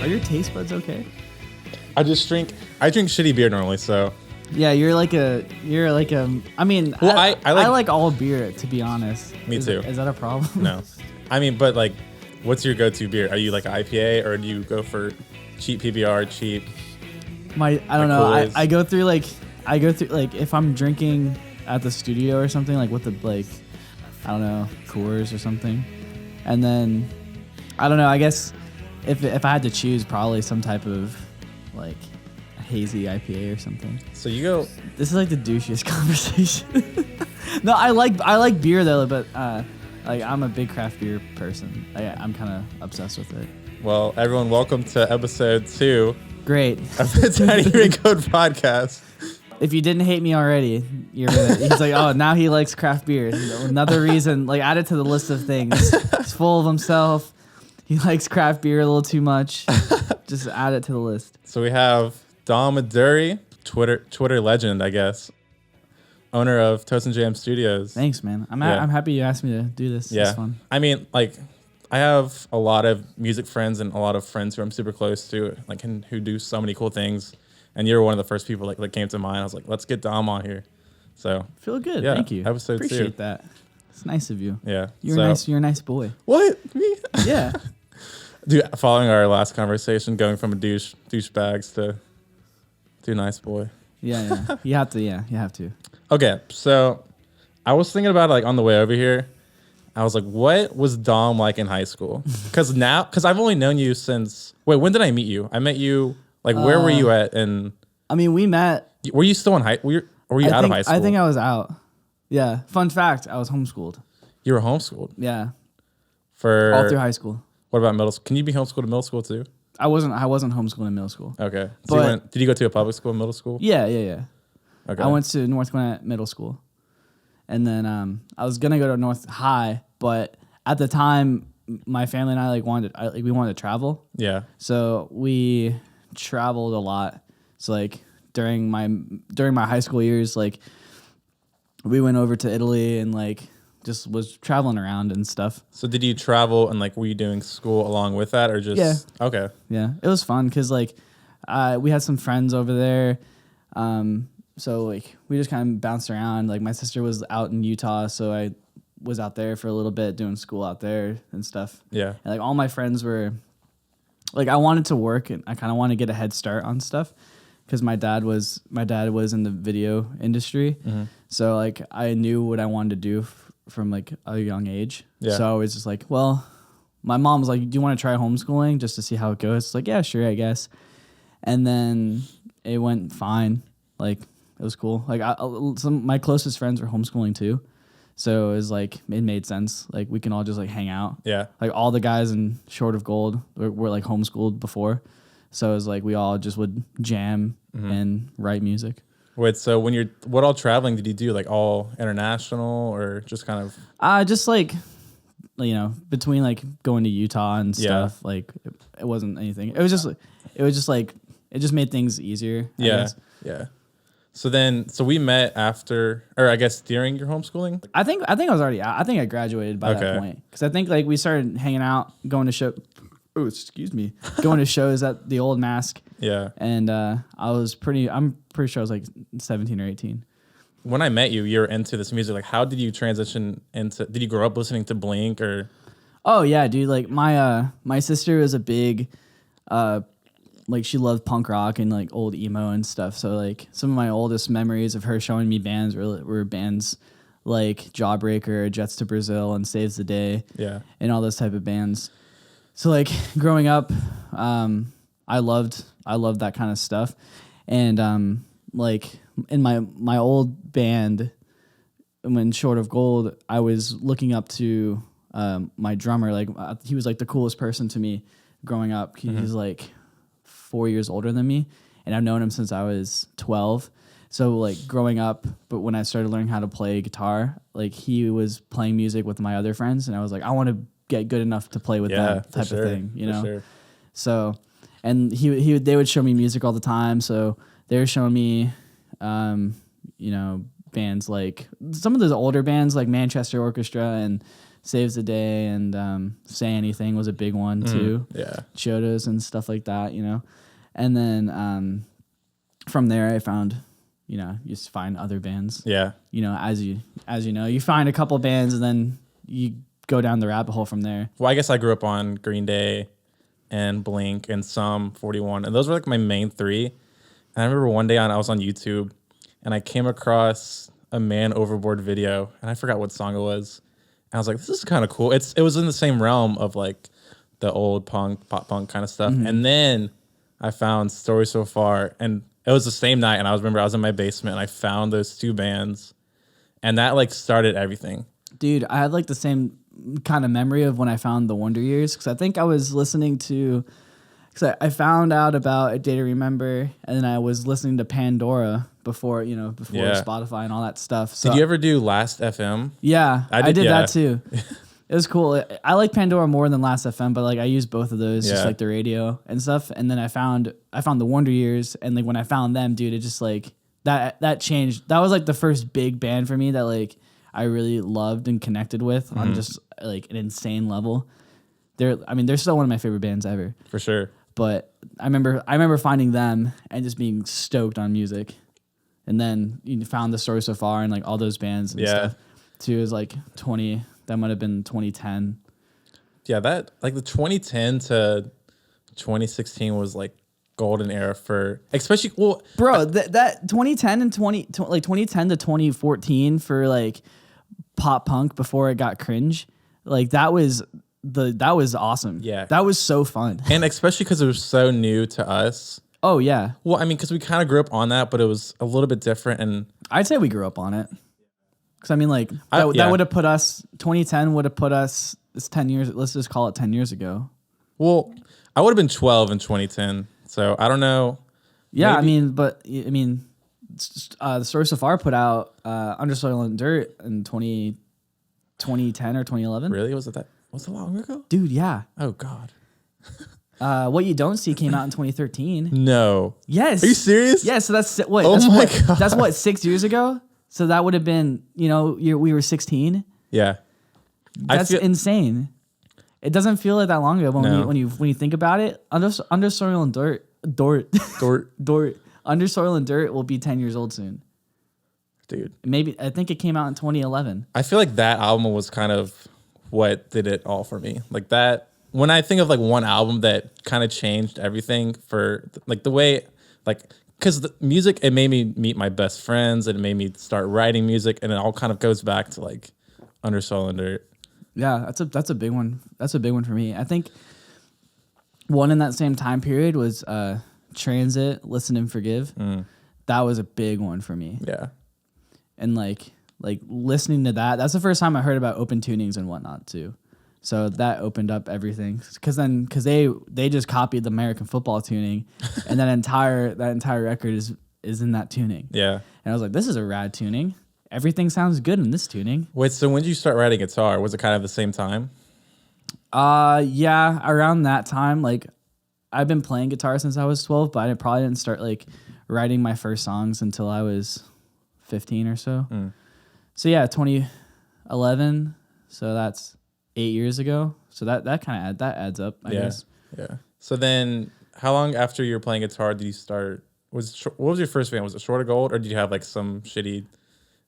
your taste buds okay? I drink shitty beer normally, so. Yeah, you're like a. I mean, well, I like all beer, to be honest. Me too. Is that a problem? No, I mean, but like, what's your go-to beer? Are you like an IPA or do you go for cheap PBR, cheap? I don't know. I go through like if I'm drinking at the studio or something, like with the like, I don't know, Coors or something, and then I don't know. I guess if I had to choose, probably some type of like hazy IPA or something. So you go. This is like the douchiest conversation. No, I like beer though, but like I'm a big craft beer person. I'm kind of obsessed with it. Well, everyone, welcome to episode 2. Great. Of the Tiny Raincoat Podcast. If you didn't hate me already, he's like, oh, now he likes craft beer. Another reason, like, add it to the list of things. He's full of himself. He likes craft beer a little too much. Just add it to the list. So we have Dom Maduri, Twitter legend, I guess, owner of Toast and Jam Studios. Thanks, man. I'm happy you asked me to do this. Yeah. It's fun. I mean, like, I have a lot of music friends and a lot of friends who I'm super close to, like, who do so many cool things. And you're one of the first people like that came to mind. I was like, let's get Dom on here. So feel good. Yeah, Thank you. Episode 2. Appreciate that. It's nice of you. Yeah. You're a nice boy. What? Me? Yeah. Dude, following our last conversation, going from a douchebags to nice boy. Yeah. You have to. Okay, so I was thinking about it, like on the way over here. I was like, what was Dom like in high school? Because I've only known you since. Wait, when did I meet you? I met you. Like, where were you at? And I mean, we met. Were you still in high? Were you out of high school? I think I was out. Yeah. Fun fact: I was homeschooled. You were homeschooled. Yeah. For all through high school. What about middle school? Can you be homeschooled in middle school too? I wasn't homeschooled in middle school. Okay. So did you go to a public school in middle school? Yeah. Okay. I went to North Gwinnett Middle School, and then I was gonna go to North High, but at the time, my family and I wanted to travel. Yeah. So we traveled a lot. So like during my high school years, like we went over to Italy and like just was traveling around and stuff. So did you travel and like were you doing school along with that or just? Yeah. Okay. Yeah, it was fun because like we had some friends over there. So like we just kind of bounced around. Like my sister was out in Utah, so I was out there for a little bit doing school out there and stuff. Yeah. And like all my friends were like, I wanted to work and I kind of wanted to get a head start on stuff because my dad was in the video industry. Mm-hmm. So like I knew what I wanted to do from like a young age. Yeah. So I was just like, well, my mom was like, do you want to try homeschooling just to see how it goes? It's like, yeah, sure, I guess. And then it went fine. Like it was cool. Like some my closest friends were homeschooling too. So it was like, it made sense. Like we can all just like hang out. Yeah. Like all the guys in Short of Gold were like homeschooled before. So it was like, we all just would jam and write music. Wait, so what all traveling did you do? Like all international or just kind of? Just like, you know, between like going to Utah and stuff, like it wasn't anything. It was just like, it just made things easier. I guess. Yeah. So we met after, or I guess during your homeschooling? I think I was already out. I think I graduated by that point. Because I think like we started hanging out, going to shows at the Old Mask. Yeah. And I'm pretty sure I was like 17 or 18. When I met you, you were into this music. Like how did you transition into, did you grow up listening to Blink or? Oh yeah, dude. Like my sister was a big, like she loved punk rock and like old emo and stuff. So like some of my oldest memories of her showing me bands were bands like Jawbreaker, Jets to Brazil, and Saves the Day. Yeah. And all those type of bands. So like growing up, I loved that kind of stuff. And like in my old band, when Short of Gold, I was looking up to my drummer. Like he was like the coolest person to me growing up. He's like 4 years older than me, and I've known him since I was 12. So like growing up, but when I started learning how to play guitar, like he was playing music with my other friends, and I was like, I want to get good enough to play with that type of thing, you know? Sure. So, and they would show me music all the time. So they were showing me, you know, bands like some of those older bands like Manchester Orchestra and Saves the Day and Say Anything was a big one too. Yeah. Chodas and stuff like that, you know. And then from there I found, you know, you just find other bands. Yeah. You know, as you know, you find a couple bands and then you go down the rabbit hole from there. Well, I guess I grew up on Green Day and Blink and Sum 41, and those were like my main three. And I remember one day I was on YouTube and I came across a Man Overboard video, and I forgot what song it was. And I was like, this is kind of cool. It was in the same realm of like the old punk, pop punk kind of stuff. And then I found Story So Far, and it was the same night. And I remember I was in my basement and I found those two bands, and that like started everything. Dude, I had like the same kind of memory of when I found the Wonder Years, because I think I was listening to, because I found out about A Day to Remember, and then I was listening to Pandora before Spotify and all that stuff. So Did you ever do Last FM? Yeah, I did yeah. that too. It was cool. I like Pandora more than Last FM, but like I used both of those, just like the radio and stuff. And then I found the Wonder Years, and like when I found them, dude, it just like that changed. That was like the first big band for me that like I really loved and connected with on just like an insane level. They're still one of my favorite bands ever. For sure. But I remember finding them and just being stoked on music. And then you found The Story So Far and like all those bands and stuff. Too is like 20, that might have been 2010. Yeah, that like the 2010 to 2016 was like golden era for, especially, well, bro, that 2010 and 2010 to 2014 for like pop punk before it got cringe, like that was awesome. Yeah, that was so fun. And especially because it was so new to us. Oh yeah. Well, I mean, because we kind of grew up on that, but it was a little bit different. And I'd say we grew up on it, because I mean, like that would have put us, 2010 would have put us, it's 10 years, let's just call it 10 years ago. Well, I would have been 12 in 2010, so I don't know. Yeah, Maybe. The Story So Far put out Under Soil and Dirt in 2010 or 2011. Really? Was it long ago? Dude, yeah. Oh God. What You Don't See came out in 2013. No. Yes. Are you serious? Yeah, so that's what. Oh my God. That's what, 6 years ago. So that would have been, we were 16. Yeah. That's insane. It doesn't feel like that long ago when you think about it. Under Soil and Dirt. Under Soil and Dirt will be 10 years old soon. Dude. Maybe, I think it came out in 2011. I feel like that album was kind of what did it all for me. Like that, when I think of like one album that kind of changed everything for like the way, like, because the music, it made me meet my best friends, and it made me start writing music, and it all kind of goes back to like Under Soil and Dirt. Yeah, that's a big one. That's a big one for me. I think one in that same time period was Transit, Listen and Forgive. That was a big one for me. Yeah. And like listening to that's the first time I heard about open tunings and whatnot too. So that opened up everything, because they just copied the American football tuning, and that entire record is in that tuning. Yeah. And I was like, this is a rad tuning. Everything sounds good in this tuning. Wait, so when did you start writing guitar? Was it kind of the same time? Yeah, around that time. Like, I've been playing guitar since I was 12, but I probably didn't start like writing my first songs until I was 15 or so. So yeah, 2011. So that's 8 years ago. So that kind of adds up, I guess. Yeah. So then, how long after you were playing guitar did you start? What was your first band? Was it Short of Gold, or did you have like some shitty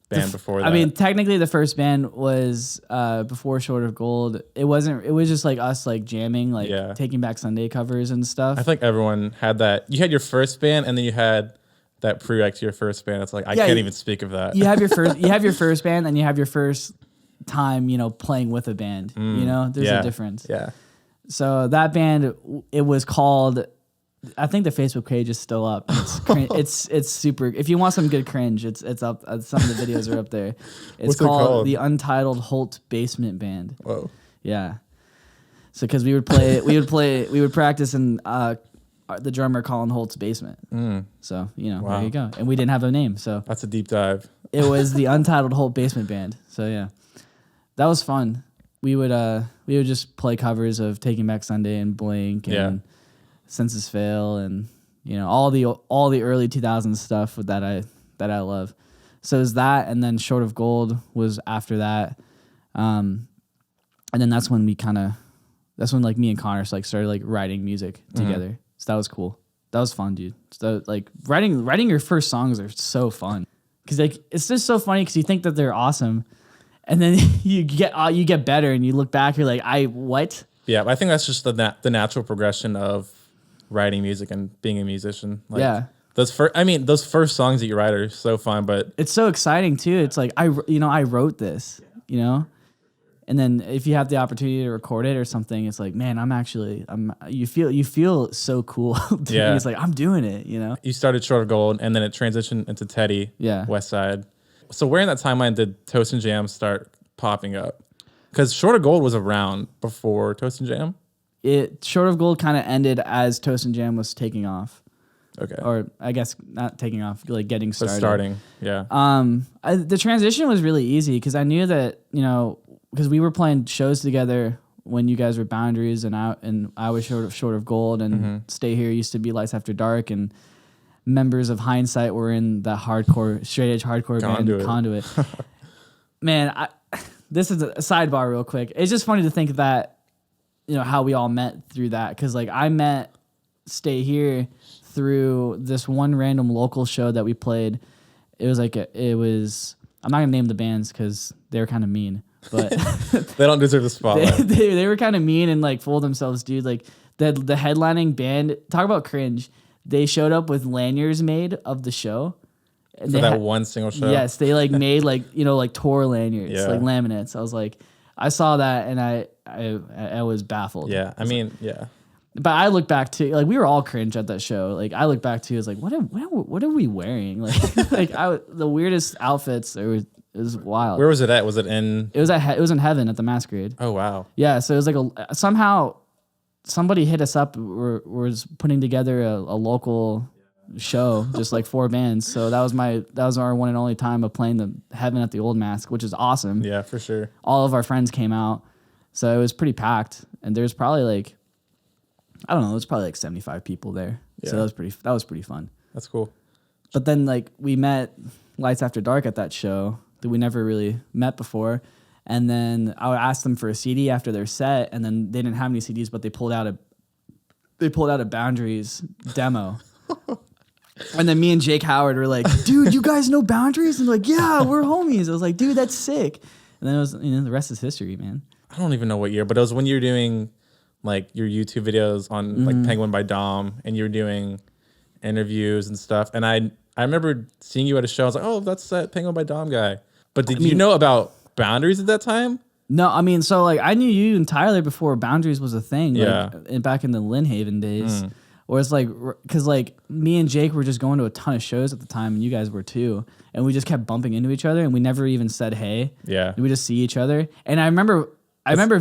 band before that? I mean, technically the first band was before Short of Gold. It was just like us like jamming, like Taking Back Sunday covers and stuff. I think everyone had that. You had your first band, and then you had that prereq to your first band. It's like I can't even speak of that. You have your first band, and you have your first time, playing with a band. There's a difference. Yeah. So that band, it was called, I think the Facebook page is still up. It's super. If you want some good cringe, it's up. Some of the videos are up there. It's called the Untitled Holt Basement Band. Whoa. Yeah. So because we would practice in the drummer Colin Holt's basement. So There you go. And we didn't have a name, so that's a deep dive. It was the Untitled Holt Basement Band. So yeah, that was fun. We would just play covers of Taking Back Sunday and Blink and Census Fail and all the early 2000s stuff that I love. So it was that, and then Short of Gold was after that. And then that's when like me and Connor like started like writing music together. So that was cool. That was fun, dude. So like writing your first songs are so fun because like it's just so funny because you think that they're awesome, and then you get better and you look back, you're like, what? Yeah, I think that's just the natural progression of writing music and being a musician. Like, Yeah. those first songs that you write are so fun, but It's so exciting too. It's like I wrote this, and then if you have the opportunity to record it or something, it's like, man, you feel so cool. Yeah. It's like I'm doing it, you started Short of Gold and then it transitioned into Teddy, Yeah. West Side. So where in that timeline did Toast and Jam start popping up? Because Short of Gold was around before Toast and Jam. Short of Gold kind of ended as Toast and Jam was taking off. Okay. Or I guess not taking off, like getting started. But starting, yeah. The transition was really easy because I knew that, because we were playing shows together when you guys were Boundaries and I was Short of Gold and Stay Here used to be Lights After Dark, and members of Hindsight were in that straight edge hardcore band Conduit. Man, this is a sidebar real quick. It's just funny to think that, how we all met through that. Cause like I met Stay Here through this one random local show that we played. It was I'm not gonna name the bands cause they were kind of mean, but they don't deserve the spotlight. they were kind of mean and like fooled themselves, dude. Like the headlining band, talk about cringe. They showed up with lanyards made of the show. And for that one single show? Yes, they like made like, like tour lanyards, Yeah. like laminates. I was like, I saw that and I was baffled. Yeah, I mean, yeah. But I look back to like we were all cringe at that show. Like I look back to it's like what are we wearing? Like the weirdest outfits. It was wild. Where was it at? Was it in? It was in Heaven at the Masquerade. Oh wow. Yeah, so it was like somehow somebody hit us up. Was putting together a local show, just like 4 bands. So that was our one and only time of playing the Heaven at the Old Mask, which is awesome. Yeah, for sure. All of our friends came out, so it was pretty packed, and there's probably like, I don't know, it was probably like 75 people there. Yeah. So that was pretty fun. That's cool. But then like we met Lights After Dark at that show that we never really met before. And then I asked them for a CD after their set, and then they didn't have any CDs, but they pulled out a Boundaries demo. And then me and Jake Howard were like, dude, you guys know Boundaries? And they're like, yeah, we're homies. I was like, dude, that's sick. And then it was, the rest is history, man. I don't even know what year, but it was when you were doing like your YouTube videos on like Penguin by Dom, and you were doing interviews and stuff. And I remember seeing you at a show. I was like, oh, that's that Penguin by Dom guy. But did you know about Boundaries at that time? No, I mean, so like I knew you and Tyler before Boundaries was a thing. Yeah. Like, back in the Lynn Haven days. Or it's like, because like me and Jake were just going to a ton of shows at the time, and you guys were too. And we just kept bumping into each other, and we never even said hey. Yeah. We just see each other. And I remember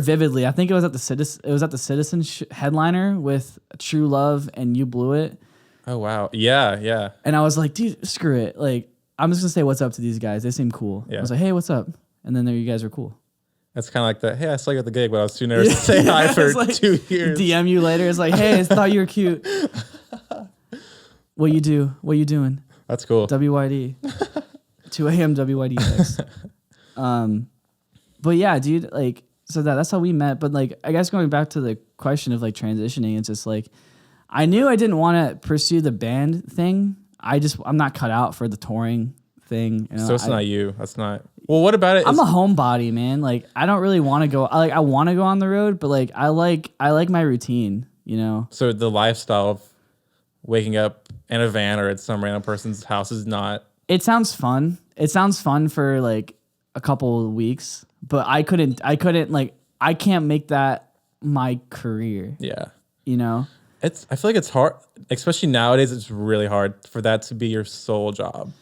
vividly. I think it was at the Citizen headliner with True Love and You Blew It. Oh wow, yeah. And I was like, dude, screw it. Like, I'm just gonna say what's up to these guys. They seem cool. Yeah. I was like, hey, what's up? And then there you guys are cool. That's kind of like that. Hey, I saw you at the gig, but I was too nervous to say hi for like, 2 years. DM you later. It's like, hey, I thought you were cute. What you do? What you doing? That's cool. WYD. 2 a.m. WYD text. But yeah, dude, like, so that's how we met. But like, I guess going back to the question of like transitioning, it's just like, I knew I didn't want to pursue the band thing. I'm not cut out for the touring thing. So it's not you. That's not. Well, what about it? I'm a homebody, man. Like, I don't really want to go. I want to go on the road, but like, I like my routine. So the lifestyle of waking up in a van or at some random person's house is not. It sounds fun. It sounds fun for like a couple of weeks, but I couldn't like, I can't make that my career. Yeah. I feel like it's hard, especially nowadays. It's really hard for that to be your sole job.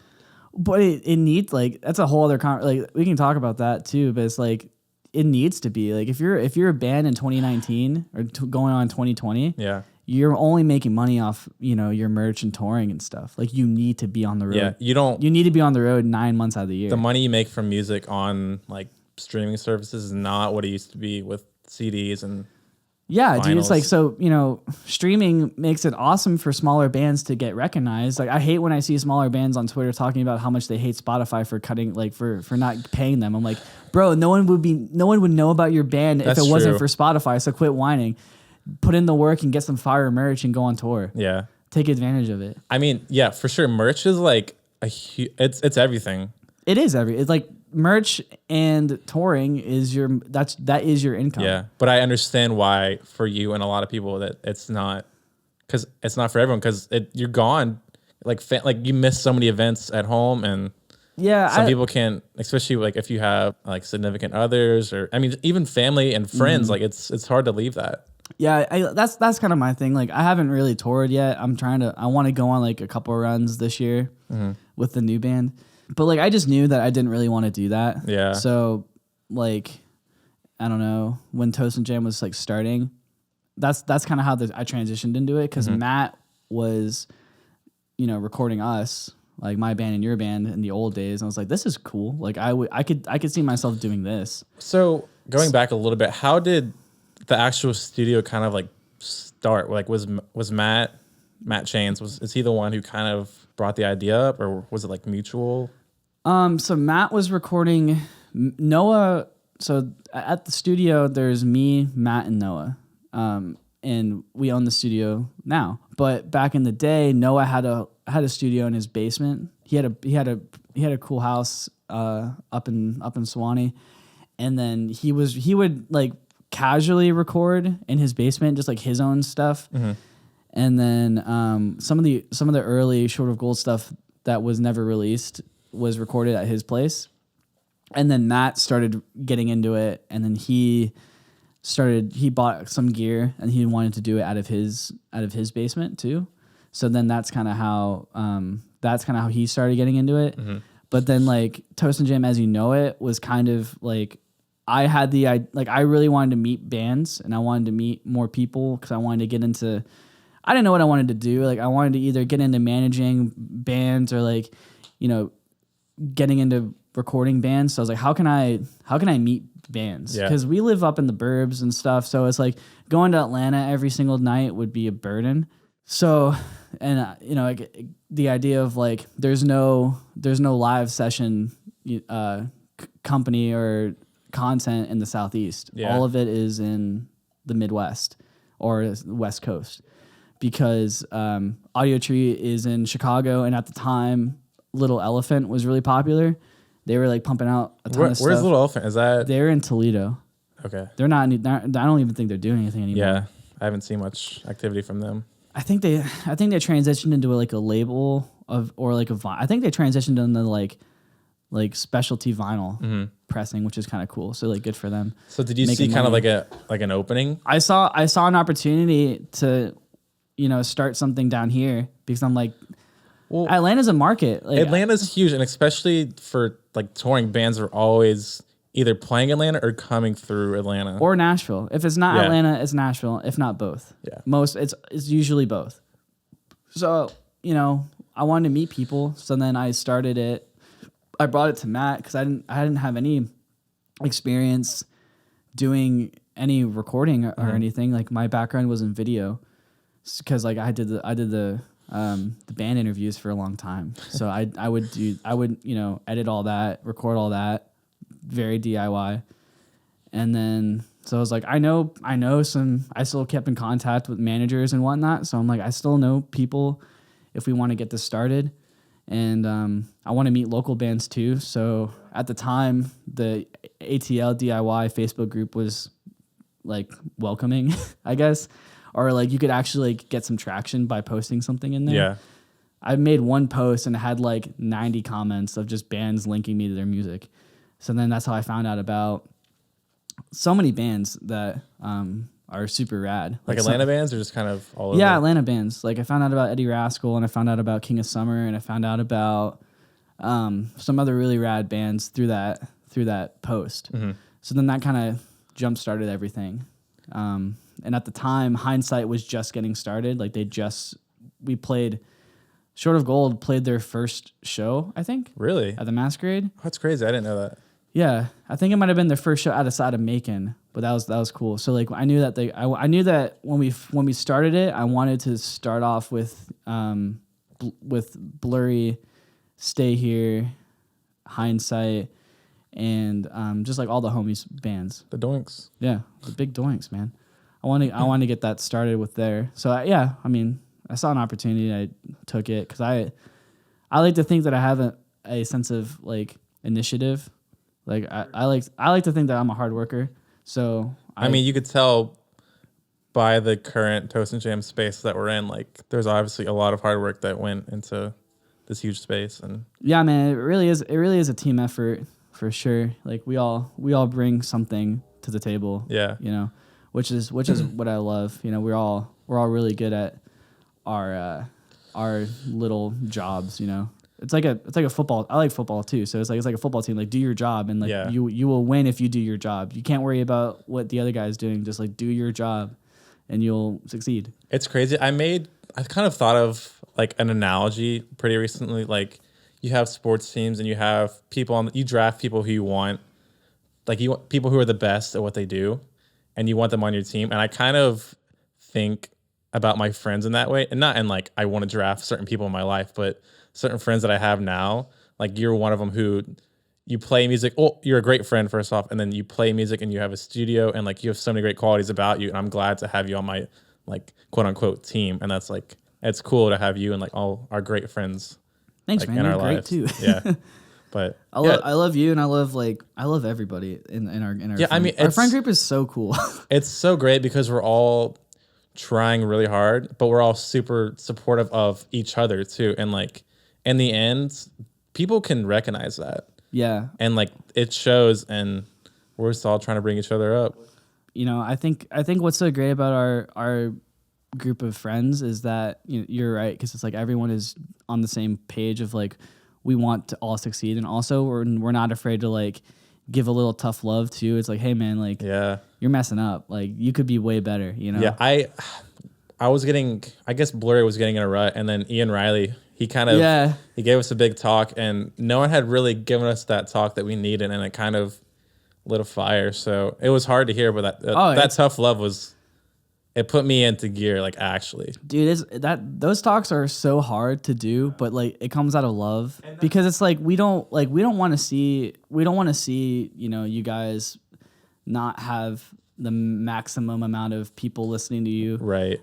But it needs, like, that's a whole other like, we can talk about that too, but it's like, it needs to be like, if you're a band in 2019 or going on 2020, yeah, you're only making money off, your merch and touring and stuff. Like, you need to be on the road. Yeah, you need to be on the road 9 months out of the year. The money you make from music on like streaming services is not what it used to be with CDs and Yeah, dude, it's like, finals. so, streaming makes it awesome for smaller bands to get recognized. Like, I hate when I see smaller bands on Twitter talking about how much they hate Spotify for cutting, like, for not paying them. I'm like, bro, no one would know about your band That's if it wasn't true. for Spotify. So quit whining, put in the work and get some fire merch and go on tour. Yeah. Take advantage of it. I mean, yeah, for sure. Merch is like it's everything. It's like merch and touring is that is your income. Yeah, but I understand why for you and a lot of people that it's not, because it's not for everyone, because you're gone, like you miss so many events at home, and Yeah, some people can't, especially like if you have like significant others, or I mean even family and friends, like it's hard to leave that. Yeah, that's kind of my thing. Like, I haven't really toured yet. I want to go on like a couple of runs this year with the new band. But like, I just knew that I didn't really want to do that. Yeah. So like, I don't know, when Toast and Jam was like starting, that's kind of how I transitioned into it, because Matt was, recording us, like my band and your band in the old days. And I was like, this is cool. Like I could see myself doing this. So going back a little bit, how did the actual studio kind of like start? Like was Matt Chains, is he the one who kind of brought the idea up, or was it like mutual? So Matt was recording Noah. So at the studio, there's me, Matt, and Noah. And we own the studio now. But back in the day, Noah had a studio in his basement. He had a cool house up in Suwannee, and then he would like casually record in his basement, just like his own stuff. And then some of the early Short of Gold stuff that was never released was recorded at his place. And then Matt started getting into it, and then he bought some gear, and he wanted to do it out of his basement too. So then that's kind of how he started getting into it. But then like Toast and Jam As You Know It was kind of like, I really wanted to meet bands, and I wanted to meet more people, because I wanted to get into, I didn't know what I wanted to do. Like, I wanted to either get into managing bands or like, getting into recording bands. So I was like, how can I meet bands? Yeah. Because we live up in the burbs and stuff. So it's like going to Atlanta every single night would be a burden. So, and like, the idea of like, there's no live session company or content in the Southeast. Yeah. All of it is in the Midwest or West Coast, because Audio Tree is in Chicago, and at the time Little Elephant was really popular. They were like pumping out a ton of stuff. Where's Little Elephant? Is that? They're in Toledo. Okay. They're not. I don't even think they're doing anything anymore. Yeah, I haven't seen much activity from them. I think they transitioned into like a label or like a vinyl. I think they transitioned into like specialty vinyl pressing, which is kind of cool. So like, good for them. So did you see kind of like an opening? I saw an opportunity to, start something down here, because I'm like, well, Atlanta's a market. Like, Atlanta's huge, and especially for like touring, bands are always either playing Atlanta or coming through Atlanta or Nashville. If it's not Atlanta, it's Nashville. If not both, it's usually both. So I wanted to meet people. So then I started it. I brought it to Matt because I didn't have any experience doing any recording or anything. Like, my background was in video, because like I did the band interviews for a long time. So I would edit all that, record all that, very DIY. And then so I was like, I still kept in contact with managers and whatnot. So I'm like, I still know people if we want to get this started. And I want to meet local bands too. So at the time, the ATL DIY Facebook group was like welcoming, I guess. Or like, you could actually like get some traction by posting something in there. Yeah. I made one post and it had like 90 comments of just bands linking me to their music. So then that's how I found out about so many bands that are super rad. Like Atlanta bands, or just kind of all over? Yeah, Atlanta bands. Like, I found out about Eddie Rascal, and I found out about King of Summer, and I found out about some other really rad bands through that post. So then that kind of jump started everything. And at the time, Hindsight was just getting started. Like, we played, Short of Gold played their first show, I think. Really? At the Masquerade. Oh, that's crazy. I didn't know that. Yeah, I think it might have been their first show outside of Macon, but that was cool. So like I knew that I knew that when we started it, I wanted to start off with Blurry, Stay Here, Hindsight, and just like all the homies bands. The Doinks. Yeah, the big Doinks, man. I want to get that started with there. So I mean, I saw an opportunity, I took it because I like to think that I have a sense of like initiative. Like I like to think that I'm a hard worker. So I mean, you could tell by the current Toast and Jam space that we're in, like there's obviously a lot of hard work that went into this huge space. And yeah, man, it really is a team effort for sure. Like we all bring something to the table. Yeah. You know, which is what I love. You know, we're all really good at our little jobs, you know. It's like a football. I like football too. So it's like a football team. Like do your job, and like you will win if you do your job. You can't worry about what the other guy's doing. Just like do your job, and you'll succeed. It's crazy. I kind of thought of like an analogy pretty recently. Like you have sports teams, and you have people you draft people who you want, like you want people who are the best at what they do, and you want them on your team. And I kind of think about my friends in that way, and not in like I want to draft certain people in my life, but certain friends that I have now, like you're one of them who you play music. Oh, you're a great friend first off, and then you play music and you have a studio and like you have so many great qualities about you. And I'm glad to have you on my like quote unquote team. And that's like, it's cool to have you and like all our great friends. Thanks, like, man. in You're our great lives. too. Yeah, but I love you, and I love everybody in our yeah. I mean, our friend group is so cool. It's so great because we're all trying really hard, but we're all super supportive of each other too. And like in the end, people can recognize that. Yeah. And like it shows, and we're just all trying to bring each other up. You know, I think what's so great about our group of friends is that you're right, because it's like everyone is on the same page of like we want to all succeed, and also we're not afraid to like give a little tough love too. It's like, hey man, like you're messing up, like you could be way better, you know. Yeah, I was getting, I guess Blurry was getting in a rut, and then Ian Riley, he kind of he gave us a big talk, and no one had really given us that talk that we needed, and it kind of lit a fire. So it was hard to hear, but that tough love was, it put me into gear, like actually. Dude, those talks are so hard to do, but like it comes out of love, because it's like we don't want to see you guys not have the maximum amount of people listening to you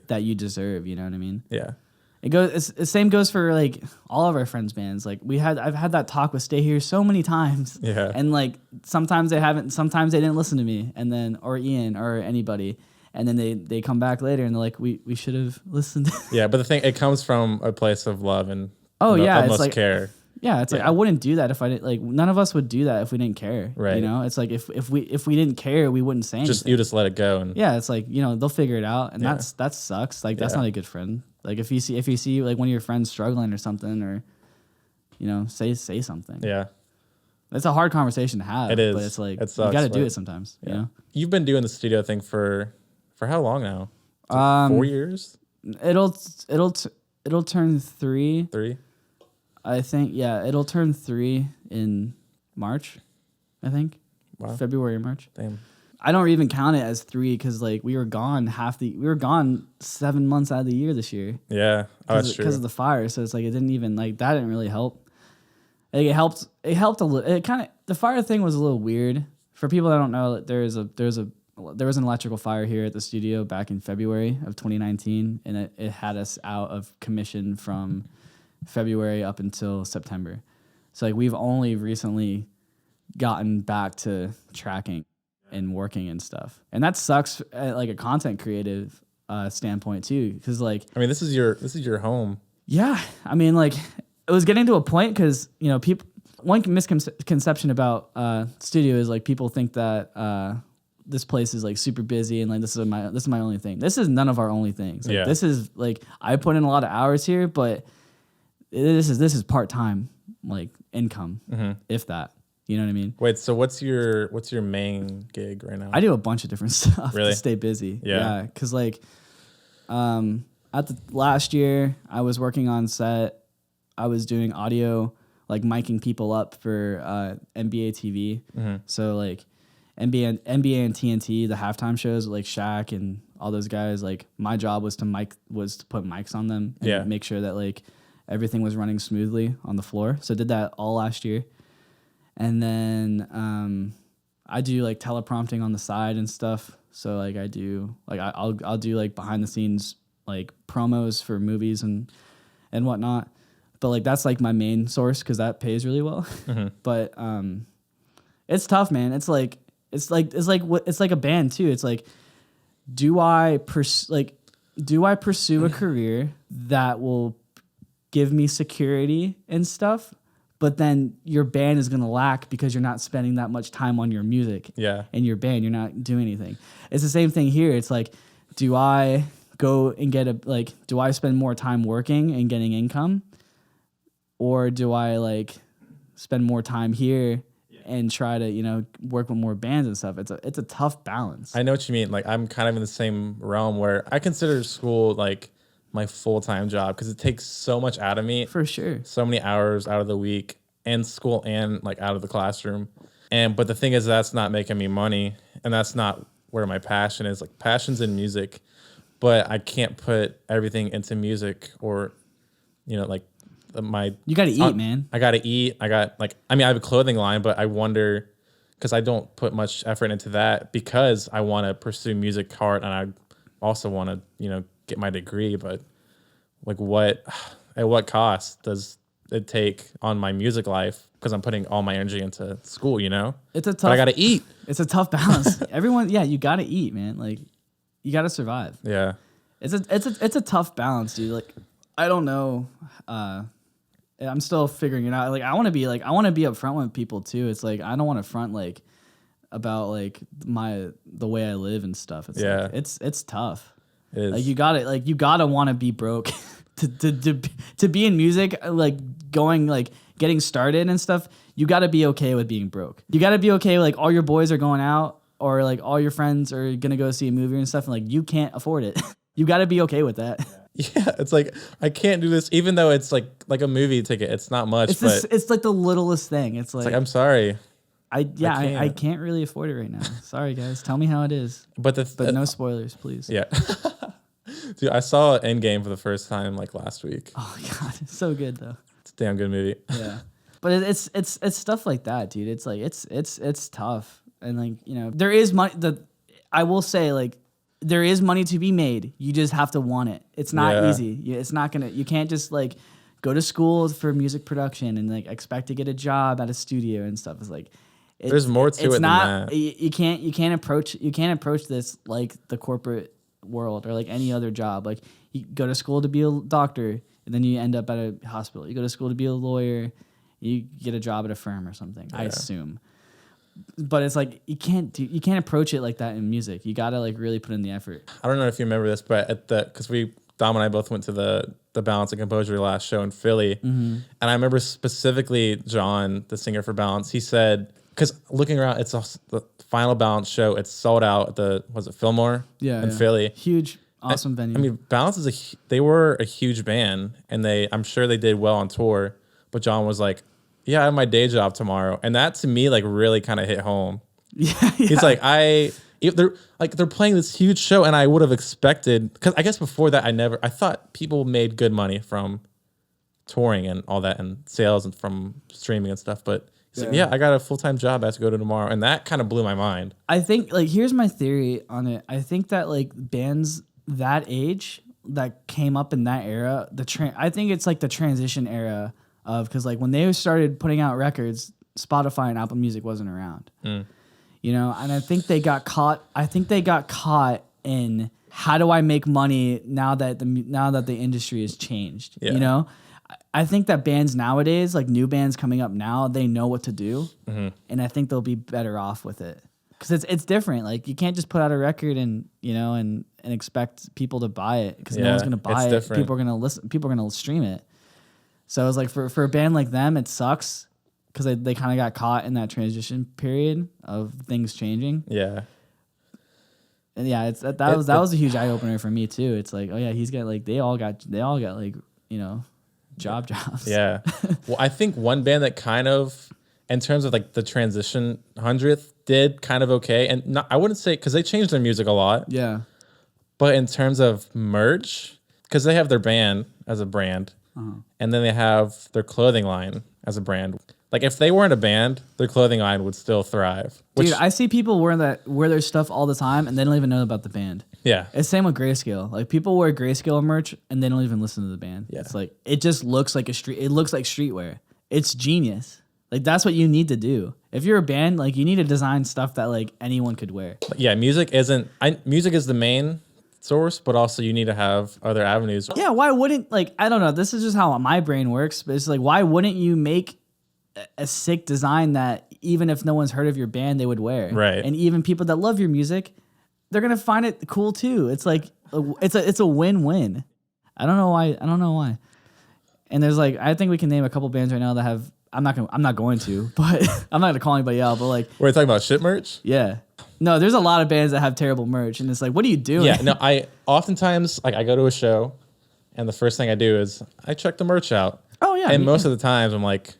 that you deserve. You know what I mean? Yeah. The same goes for like all of our friends' bands. Like I've had that talk with Stay Here so many times. Yeah. And like sometimes they didn't listen to me, and then or Ian or anybody. And then they come back later and they're like, we should have listened. Yeah, but the thing, it comes from a place of love and utmost like, care. Yeah, it's like I wouldn't do that if I didn't, like none of us would do that if we didn't care. Right. You know, it's like if we didn't care, we wouldn't say anything. You just let it go. And yeah, it's like, they'll figure it out, and that sucks. Like that's not a good friend. Like if you see like one of your friends struggling or something, or say something. Yeah. It's a hard conversation to have. It is. But it's like it sucks, you got to do it sometimes. Yeah. You know? You've been doing the studio thing for how long now? 4 years? It'll turn 3. 3? I think, yeah, it'll turn 3 in March, I think. Wow. February or March. Damn. I don't even count it as 3 because like we were gone 7 months out of the year this year. Yeah, that's true. Because of the fire, so it's like it didn't even like that didn't really help. Like it helped a little. It kind of, the fire thing was a little weird for people that don't know. There was an electrical fire here at the studio back in February of 2019, and it had us out of commission from February up until September. So like we've only recently gotten back to tracking and working and stuff, and that sucks at like a content creative standpoint too, because like I mean this is your home. Yeah, I mean like it was getting to a point because people, one misconception about studio is like people think that this place is like super busy and like this is my only thing. This is none of our only things. Like, this is like I put in a lot of hours here, but this is part-time like income, if that. You know what I mean? Wait, so what's your main gig right now? I do a bunch of different stuff really? To stay busy. Yeah, because like at the last year I was working on set. I was doing audio like miking people up for NBA TV. Mm-hmm. So like NBA and TNT, the halftime shows, like Shaq and all those guys. Like my job was to put mics on them and make sure that like everything was running smoothly on the floor. So I did that all last year, and then I do like teleprompting on the side and stuff. So like I do like I'll do like behind the scenes like promos for movies and whatnot. But like that's like my main source because that pays really well. Mm-hmm. But it's tough, man. It's like a band too. It's like, do I pursue a career that will give me security and stuff? But then your band is gonna lack because you're not spending that much time on your music. Yeah. And your band, you're not doing anything. It's the same thing here. It's like, do I go and do I spend more time working and getting income? Or do I like spend more time here and try to, you know, work with more bands and stuff? It's a tough balance. I know what you mean. Like I'm kind of in the same realm where I consider school like my full-time job because it takes so much out of me. For sure. So many hours out of the week and school and like out of the classroom. But the thing is that's not making me money and that's not where my passion is. Like passion's in music, but I can't put everything into music or, you know, like you got to eat, man. I got to eat. I have a clothing line, but I wonder because I don't put much effort into that because I want to pursue music hard and I also want to, you know, get my degree. But like at what cost does it take on my music life? Because I'm putting all my energy into school, you know? It's a tough. But I got to eat. It's a tough balance. Everyone, you got to eat, man. Like you got to survive. Yeah. It's a tough balance, dude. Like I don't know. I'm still figuring it out. Like I want to be upfront with people too. It's like I don't want to front like about like the way I live and stuff. It's like, it's tough. It is. Like you gotta want to be broke to be in music. Like getting started and stuff. You gotta be okay with being broke. You gotta be okay with, like all your boys are going out or like all your friends are gonna go see a movie and stuff. And like you can't afford it. You gotta be okay with that. Yeah, it's like I can't do this, even though it's like a movie ticket. It's not much, it's like the littlest thing. It's like I'm sorry. I can't really afford it right now. Sorry guys, tell me how it is. But no spoilers, please. Yeah, dude, I saw Endgame for the first time like last week. Oh god, it's so good though. It's a damn good movie. Yeah, but it's stuff like that, dude. It's like it's tough, and like you know there is money. I will say like. There is money to be made. You just have to want it. It's not easy. It's not gonna. You can't just like go to school for music production and like expect to get a job at a studio and stuff. It's like there's more to it than that. You can't approach this like the corporate world or like any other job. Like you go to school to be a doctor and then you end up at a hospital. You go to school to be a lawyer, you get a job at a firm or something. I assume. But it's like you can't approach it like that in music. You gotta like really put in the effort. I don't know if you remember this, but because Dom and I both went to the Balance and Composure last show in Philly, and I remember specifically John, the singer for Balance, he said because looking around, it's the final Balance show. It's sold out at was it Fillmore? In Philly, huge, awesome venue. I mean, Balance they were a huge band, and I'm sure they did well on tour. But John was like, yeah, I have my day job tomorrow. And that to me like really kind of hit home. Yeah. He's like, they're playing this huge show and I would have expected, because I guess before that I thought people made good money from touring and all that and sales and from streaming and stuff. But he's like, I got a full-time job I have to go to tomorrow. And that kind of blew my mind. I think like, here's my theory on it. I think that like bands that age that came up in that era, I think it's like the transition era because like when they started putting out records, Spotify and Apple Music wasn't around, you know. And I think they got caught. In how do I make money now that the industry has changed. You know, I think that bands nowadays, like new bands coming up now, they know what to do, and I think they'll be better off with it because it's different. Like you can't just put out a record and you know and expect people to buy it because no one's gonna buy it. Different. People are gonna listen. People are gonna stream it. So it's like for a band like them, it sucks because they kind of got caught in that transition period of things changing. Yeah. And yeah, that was a huge eye opener for me too. It's like, oh yeah, he's got like they all got like, you know, jobs. Yeah. Well, I think one band that kind of, in terms of like the transition 100th, did kind of okay. And not, I wouldn't say, because they changed their music a lot. Yeah. But in terms of merch, because they have their band as a brand, and then they have their clothing line as a brand. Like if they weren't a band, their clothing line would still thrive. Dude, I see people wear their stuff all the time, and they don't even know about the band. Yeah. It's same with Grayscale. Like people wear Grayscale merch, and they don't even listen to the band. Yeah. It's like it just looks like it looks like streetwear. It's genius. Like that's what you need to do. If you're a band, like you need to design stuff that like anyone could wear. Yeah, music is the main source, but also you need to have other avenues. Yeah, why wouldn't, like, I don't know, this is just how my brain works, but it's like, why wouldn't you make a sick design that even if no one's heard of your band, they would wear? Right. And even people that love your music, they're gonna find it cool too. It's like it's a win-win. I don't know why. And there's like, I think we can name a couple bands right now that have. I'm not going to, but I'm not gonna call anybody out. But like, We're talking about shit merch. yeah, no, there's a lot of bands that have terrible merch, and it's like, what are you doing? Yeah, no, I oftentimes like I go to a show, and the first thing I do is I check the merch out. Oh yeah, And most of the times I'm like,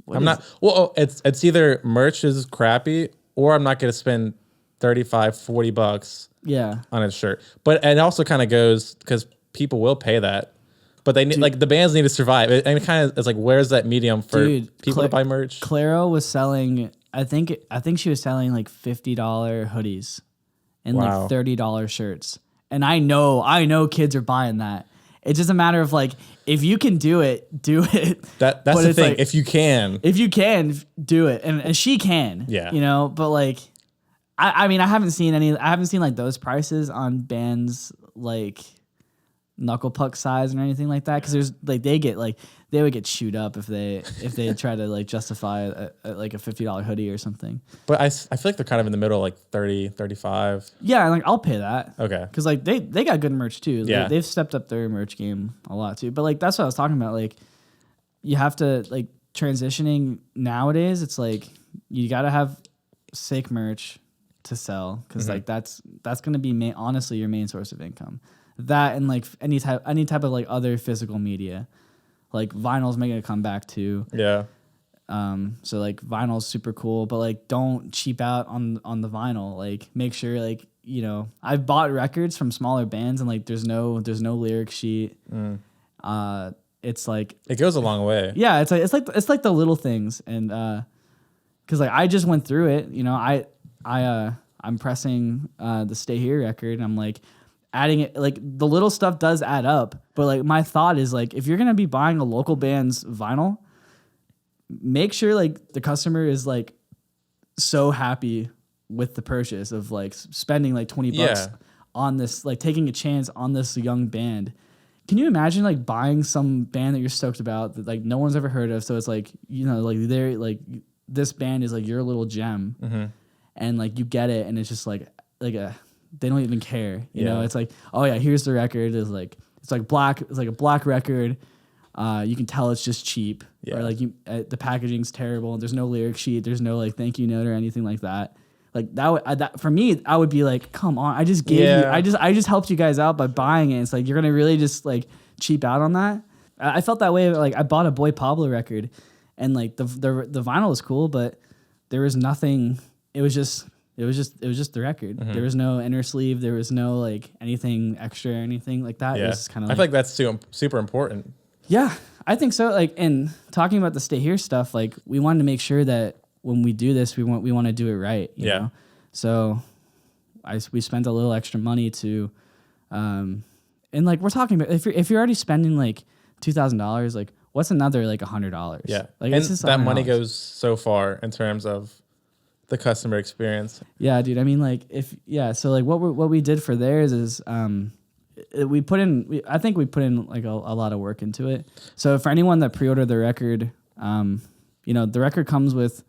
What I'm is not. Well, it's either merch is crappy or I'm not gonna spend $35-$40 yeah. on a shirt. But it also kind of goes because people will pay that. But they need, like the bands need to survive. And it kind of is like, where's that medium for people to buy merch? Claro was selling, I think she was selling like $50 hoodies and like $30 shirts. And I know kids are buying that. It's just a matter of like, if you can do it, do it. That's the thing. Like, if you can, do it. And she can, yeah, you know, but like, I mean, I haven't seen like those prices on bands like Knuckle Puck size or anything like that, because there's like they would get chewed up if they try to like justify like a $50 hoodie or something. But I feel like they're kind of in the middle, like 30, 35. Yeah, like I'll pay that. Okay. Because like they got good merch too. Yeah. They've stepped up their merch game a lot too. But like that's what I was talking about. Like you have to like transitioning nowadays. It's like you got to have sick merch to sell, because like that's gonna be honestly your main source of income. That and like any type of like other physical media, like vinyl's making a comeback too. Yeah. So like vinyl's super cool, but like don't cheap out on the vinyl. Like make sure, like, you know, I've bought records from smaller bands and like there's no lyric sheet. It's like It goes a long way. yeah, it's like the little things, and because like I just went through it, you know, I'm pressing the Stay Here record, and I'm like adding it, like the little stuff does add up, but like my thought is like, if you're gonna be buying a local band's vinyl, make sure like the customer is like so happy with the purchase of like spending like $20 on this, like taking a chance on this young band. Can you imagine like buying some band that you're stoked about that like no one's ever heard of? So it's like, you know, like they're like, this band is like your little gem, and like you get it, and it's just like they don't even care, you know. It's like, oh yeah, here's the record. It's like black. It's like a black record. You can tell it's just cheap, or like the packaging's terrible. There's no lyric sheet. There's no like thank you note or anything like that. Like that for me, I would be like, come on, I just gave you, I just helped you guys out by buying it. It's like, you're gonna really just like cheap out on that. I felt that way. Like I bought a Boy Pablo record, and like the vinyl was cool, but there was nothing. It was just the record. There was no inner sleeve. There was no like anything extra or anything like that. It was kind of. I feel like that's super important. Yeah, I think so. Like, and talking about the Stay Here stuff, like we wanted to make sure that when we do this, we want to do it right. You know? So we spent a little extra money to, and like we're talking about, if you're already spending like $2,000, like what's another like $100? Yeah, like and it's just that $100. money goes so far in terms of the customer experience. Yeah, dude. I mean, like so like what we did for theirs is we put in. I think we put in like a lot of work into it. So for anyone that pre-ordered the record, you know, the record comes with.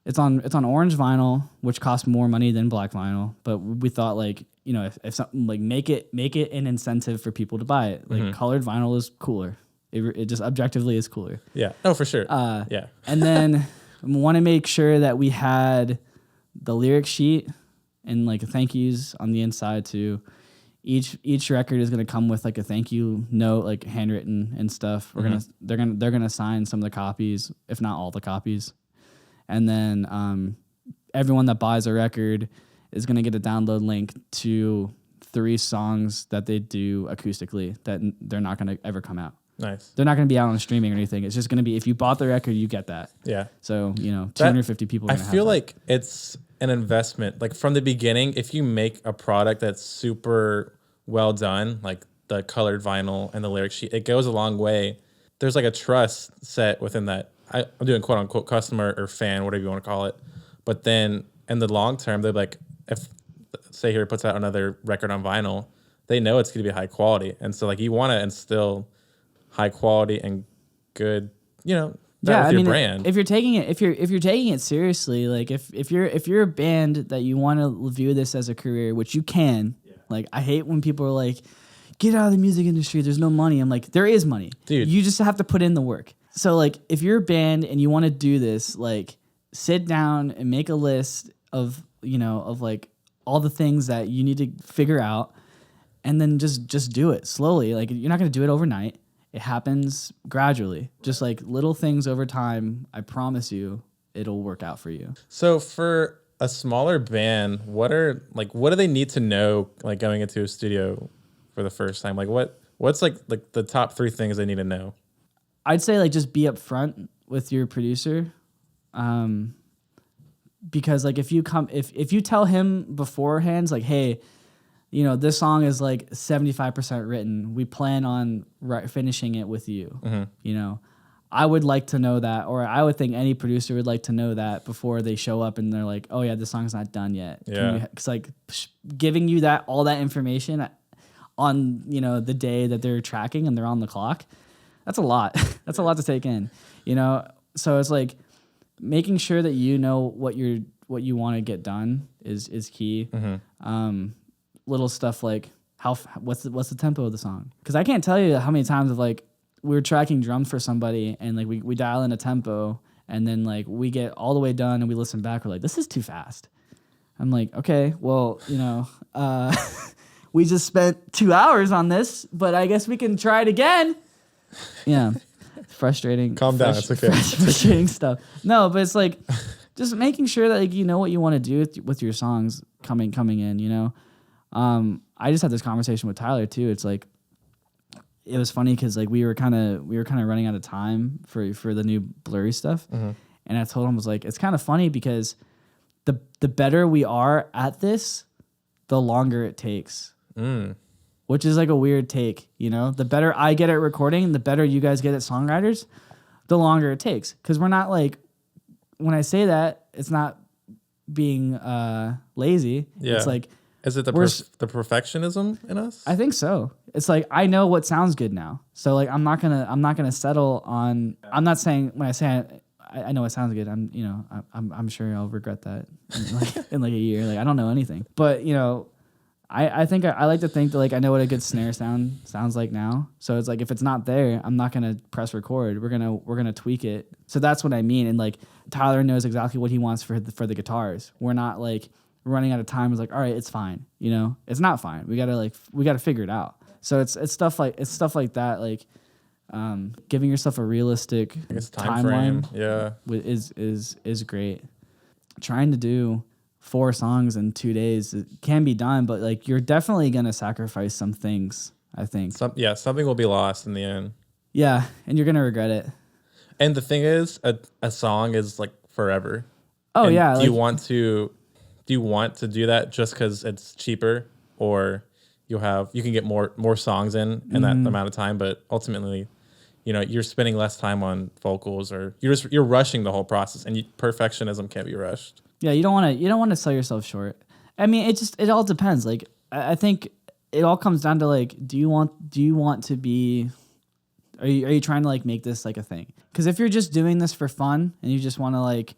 It's on orange vinyl, which costs more money than black vinyl. But we thought, like, you know, if something like make it an incentive for people to buy it. Like colored vinyl is cooler. It just objectively is cooler. Yeah. Oh, for sure. Yeah. And then we want to make sure that we had the lyric sheet and like thank yous on the inside too. each record is gonna come with like a thank you note, like handwritten and stuff. They're gonna sign some of the copies, if not all the copies, and then everyone that buys a record is gonna get a download link to 3 songs that they do acoustically that they're not gonna ever come out. Nice. They're not gonna be out on streaming or anything. It's just gonna be if you bought the record, you get that. Yeah. So 250 people. I feel like it's an investment. Like from the beginning, if you make a product that's super well done, like the colored vinyl and the lyric sheet, it goes a long way. There's like a trust set within that. I'm doing quote unquote customer or fan, whatever you want to call it. But then in the long term, they're like, if Say Here puts out another record on vinyl, they know it's going to be high quality. And so like you want to instill high quality and good, that with your brand. If you're taking it seriously, like if you're a band that you want to view this as a career, which you can, like I hate when people are like, get out of the music industry, there's no money. I'm like, there is money. Dude. You just have to put in the work. So like if you're a band and you want to do this, like sit down and make a list of like all the things that you need to figure out and then just do it slowly. Like you're not going to do it overnight. It happens gradually, just like little things over time. I promise you, it'll work out for you. So for a smaller band, what do they need to know, like going into a studio for the first time? Like what's like the top 3 things they need to know? I'd say like just be upfront with your producer, because like if you tell him beforehand, like, hey, this song is like 75% written. We plan on finishing it with you. Mm-hmm. I would like to know that, or I would think any producer would like to know that before they show up and they're like, oh yeah, this song's not done yet. Yeah. It's like giving you all that information on, the day that they're tracking and they're on the clock. That's a lot. That's a lot to take in, So it's like making sure that what you want to get done is key. Mm-hmm. Little stuff like what's the tempo of the song? Because I can't tell you how many times of like we're tracking drums for somebody and like we dial in a tempo and then like we get all the way done and we listen back, we're like, this is too fast. I'm like, okay, well, we just spent 2 hours on this, but I guess we can try it again. Yeah, frustrating. Calm down, it's okay. Frustrating stuff. No, but it's like just making sure that like you know what you want to do with your songs coming in. I just had this conversation with Tyler too. It's like it was funny because like we were kind of running out of time for the new Blurry stuff, mm-hmm. and I told him, I was like, it's kind of funny because the better we are at this, the longer it takes. Which is like a weird take, The better I get at recording, the better you guys get at songwriters, the longer it takes. Because we're not like, when I say that, it's not being lazy. Yeah. It's like, is it the perfectionism in us? I think so. It's like I know what sounds good now, so like I'm not gonna settle on. I'm not saying when I say I know it sounds good. I'm sure I'll regret that in like a year. Like I don't know anything, but I think I like to think that like I know what a good snare sounds like now. So it's like if it's not there, I'm not gonna press record. We're gonna tweak it. So that's what I mean. And like Tyler knows exactly what he wants for the guitars. We're not like running out of time. It's like, all right, it's fine. It's not fine. We gotta figure it out. So it's stuff like that. Like giving yourself a realistic timeline. Yeah, is great. Trying to do 4 songs in 2 days, it can be done, but like you're definitely gonna sacrifice some things, I think. Something will be lost in the end. Yeah, and you're gonna regret it. And the thing is, a song is like forever. Oh, and yeah. Do you want to do that just because it's cheaper, or you can get more songs in that amount of time, but ultimately, you're spending less time on vocals, or you're rushing the whole process, and perfectionism can't be rushed. Yeah, you don't want to sell yourself short. I mean, it all depends. Like I think it all comes down to like, do you want to be, are you trying to like make this like a thing? Because if you're just doing this for fun and you just want to like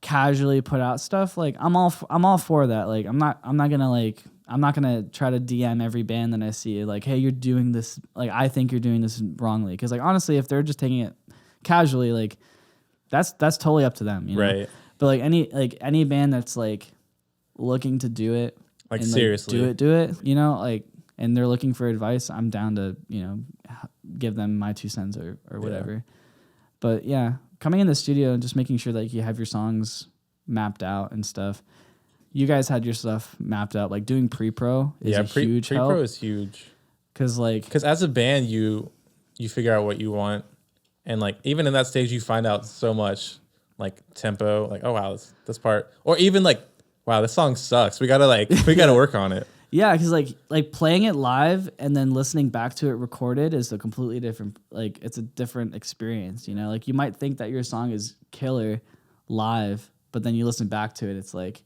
casually put out stuff, like I'm all for that. Like I'm not gonna try to DM every band that I see like, hey, you're doing this, like I think you're doing this wrongly. Because like honestly, if they're just taking it casually, like that's totally up to them, right? But like any band that's like looking to do it, like and, seriously do it, like and they're looking for advice, I'm down to, give them my 2 cents or whatever. Yeah. But yeah, coming in the studio and just making sure that you have your songs mapped out and stuff. You guys had your stuff mapped out, like doing pre-pro is huge help. Pre-pro is huge. Because as a band, you figure out what you want. And like, even in that stage, you find out so much, like tempo, like, oh wow, this part, or even like, wow, this song sucks. We gotta work on it. Yeah, because like playing it live and then listening back to it recorded is a completely different, like it's a different experience. Like you might think that your song is killer live, but then you listen back to it, it's like,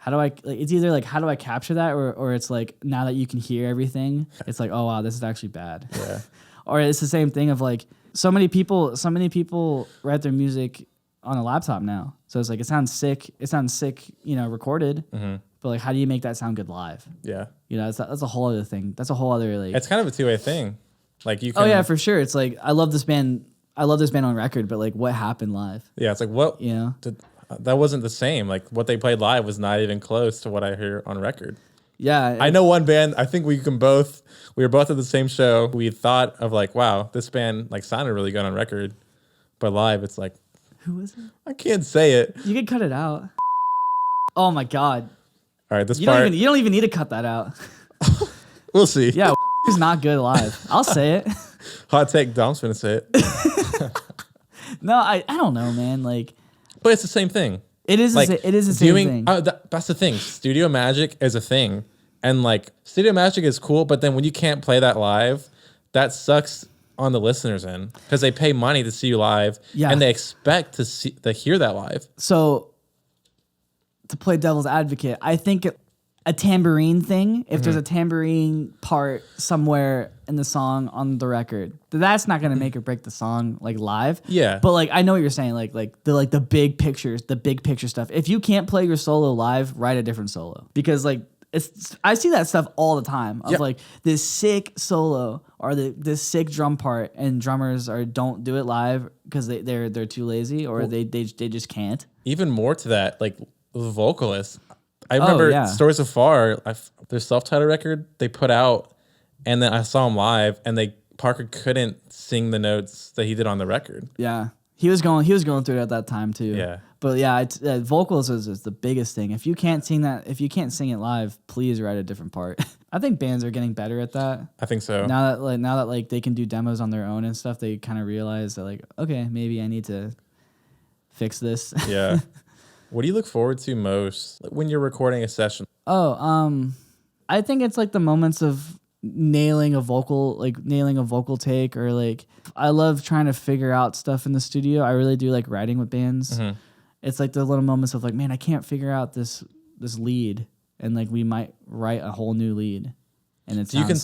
it's either like, how do I capture that? Or it's like, now that you can hear everything, it's like, oh wow, this is actually bad. Yeah. Or it's the same thing of like, so many people write their music on a laptop now. So it's like, it sounds sick, recorded, but like, how do you make that sound good live? Yeah. That's a whole other thing. That's a whole other like. It's kind of a two-way thing. Like you can. Oh yeah, for sure. It's like, I love this band on record, but like, what happened live? Yeah. It's like, what, that wasn't the same. Like what they played live was not even close to what I hear on record. Yeah. I know one band, I think we were both at the same show. We thought of like, wow, this band like sounded really good on record, but live it's like, who is it? I can't say it. You can cut it out. Oh my God. All right, you don't even need to cut that out. We'll see. Yeah, it's not good live. I'll say it. Hot take, Dom's gonna say it. No, I don't know, man. Like, but it's the same thing. It is the same thing. That's the thing. Studio magic is a thing. And like studio magic is cool, but then when you can't play that live, that sucks on the listener's end because they pay money to see you live, and they expect to hear that live. So to play devil's advocate, I think a tambourine thing, if there's a tambourine part somewhere in the song on the record, that's not gonna make or break the song like live. Yeah. But like I know what you're saying, like the big picture stuff. If you can't play your solo live, write a different solo. Because like I see that stuff all the time of like this sick solo or this sick drum part, and drummers don't do it live because they're too lazy or they just can't. Even more to that, like the vocalists. I remember Stories of Far, their self-titled record they put out, and then I saw them live, and Parker couldn't sing the notes that he did on the record. Yeah, he was going through it at that time too. Yeah, but yeah, vocals is the biggest thing. If you can't sing it live, please write a different part. I think bands are getting better at that. I think so. Now that they can do demos on their own and stuff, they kind of realize that like, okay, maybe I need to fix this. Yeah. What do you look forward to most when you're recording a session? I think it's like the moments of nailing a vocal take, or like I love trying to figure out stuff in the studio. I really do like writing with bands. Mm-hmm. It's like the little moments of like, man, I can't figure out this lead, and like we might write a whole new lead. And it sounds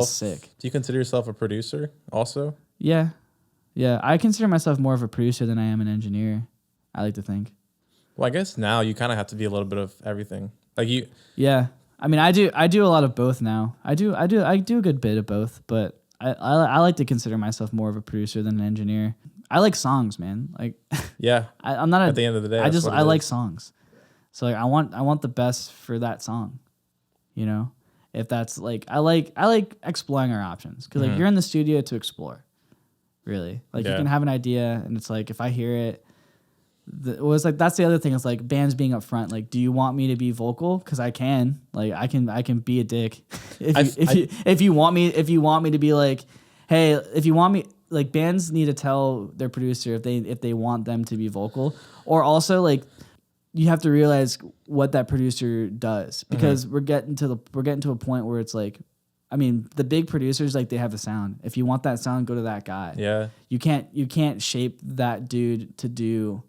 sick. Do you consider yourself a producer also? Yeah. I consider myself more of a producer than I am an engineer. I like to think. Well, I guess now you kind of have to be a little bit of everything. Like you. Yeah, I mean, I do a lot of both now. I do a good bit of both, but I like to consider myself more of a producer than an engineer. I like songs, man. Like, yeah, I'm not at the end of the day. I like songs, so like I want the best for that song. If that's like I like exploring our options because like you're in the studio to explore, really. Like you can have an idea, and it's like if I hear it. That's the other thing. It's like bands being upfront. Like, do you want me to be vocal? Because I can. Like, I can be a dick. If you want me to be like, hey, if you want me, like bands need to tell their producer if they want them to be vocal, or also like you have to realize what that producer does because we're getting to a point where it's like, I mean, the big producers like they have a sound. If you want that sound, go to that guy. Yeah. You can't shape that dude to do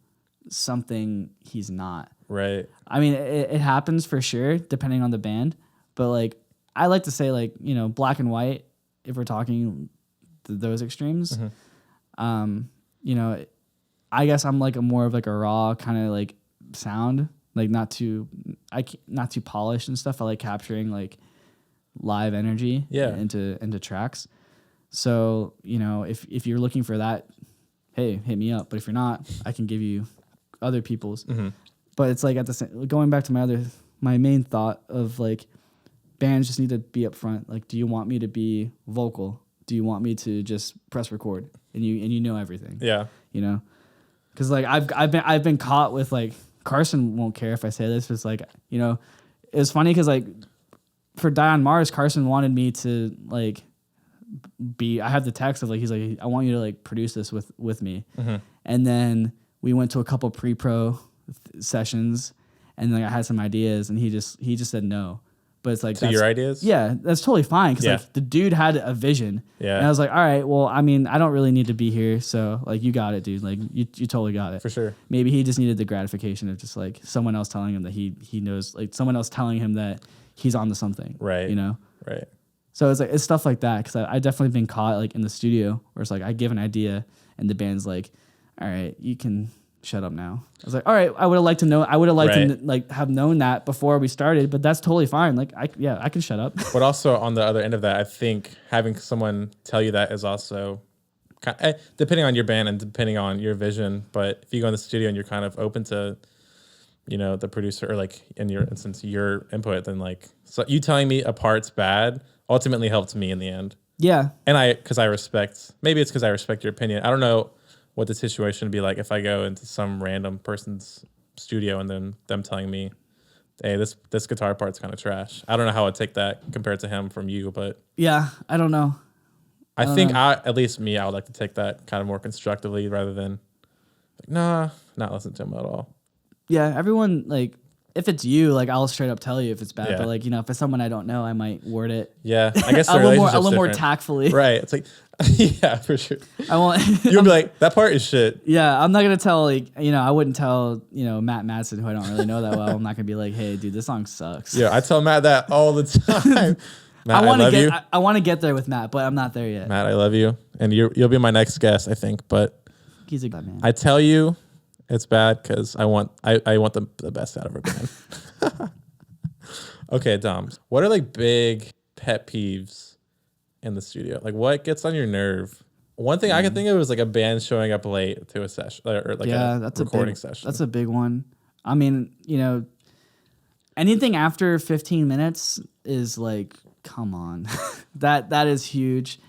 something he's not. Right. I mean, it happens for sure, depending on the band. But like, I like to say like, black and white, if we're talking those extremes. Mm-hmm. I guess I'm like more of like a raw kind of like sound, like not too polished and stuff. I like capturing like live energy into tracks. So, if you're looking for that, hey, hit me up. But if you're not, I can give you other people's. Mm-hmm. But it's like at the same, going back to my main thought of like bands just need to be upfront. Like, do you want me to be vocal? Do you want me to just press record? And you know everything. Yeah. You know, because like I've been caught with like Carson won't care if I say this. It's like, you know, it was funny because like for Die on Mars, Carson wanted me to like I have the text of like he's like, I want you to like produce this with me. Mm-hmm. And then we went to a couple pre-pro sessions, and like I had some ideas, and he just said no. But it's like to your ideas? Yeah, that's totally fine because like the dude had a vision. Yeah. And I was like, all right, well, I mean, I don't really need to be here, so like you got it, dude. Like you totally got it. For sure. Maybe he just needed the gratification of just like someone else telling him that he knows, like someone else telling him that he's onto something. Right. You know? Right. So it's like it's stuff like that because I definitely been caught like in the studio where it's like I give an idea and the band's like, all right, you can shut up now. I was like, all right, I would have liked to know. I would have liked to like have known that before we started, but that's totally fine. Like I can shut up. But also on the other end of that, I think having someone tell you that is also depending on your band and depending on your vision. But if you go in the studio and you're kind of open to, you know, the producer or like in your instance, your input, then like, so you telling me a part's bad ultimately helped me in the end. Yeah. And maybe it's because I respect your opinion. I don't know what the situation would be like if I go into some random person's studio and then them telling me, hey, this guitar part's kind of trash. I don't know how I'd take that compared to him from you, but yeah, I don't know. I think at least me, I would like to take that kind of more constructively rather than like, not listen to him at all. Yeah, everyone like if it's you, like I'll straight up tell you if it's bad. Yeah. But like, you know, if it's someone I don't know, I might word it. Yeah, I guess a little more tactfully. Right. It's like, yeah, for sure. I won't. You'll be like, that part is shit. Yeah, I'm not gonna tell like, you know, I wouldn't tell, you know, Matt Madsen, who I don't really know that well. I'm not gonna be like, hey, dude, this song sucks. Yeah, I tell Matt that all the time. Matt, I want to get there with Matt, but I'm not there yet. Matt, I love you, and you'll be my next guest, I think. But he's a good man. I tell you, it's bad because I want the best out of our band. Okay, Dom, what are like big pet peeves in the studio? Like what gets on your nerve? One thing I can think of is like a band showing up late to a session or like a recording session. That's a big one. I mean, you know, anything after 15 minutes is like, come on. that is huge.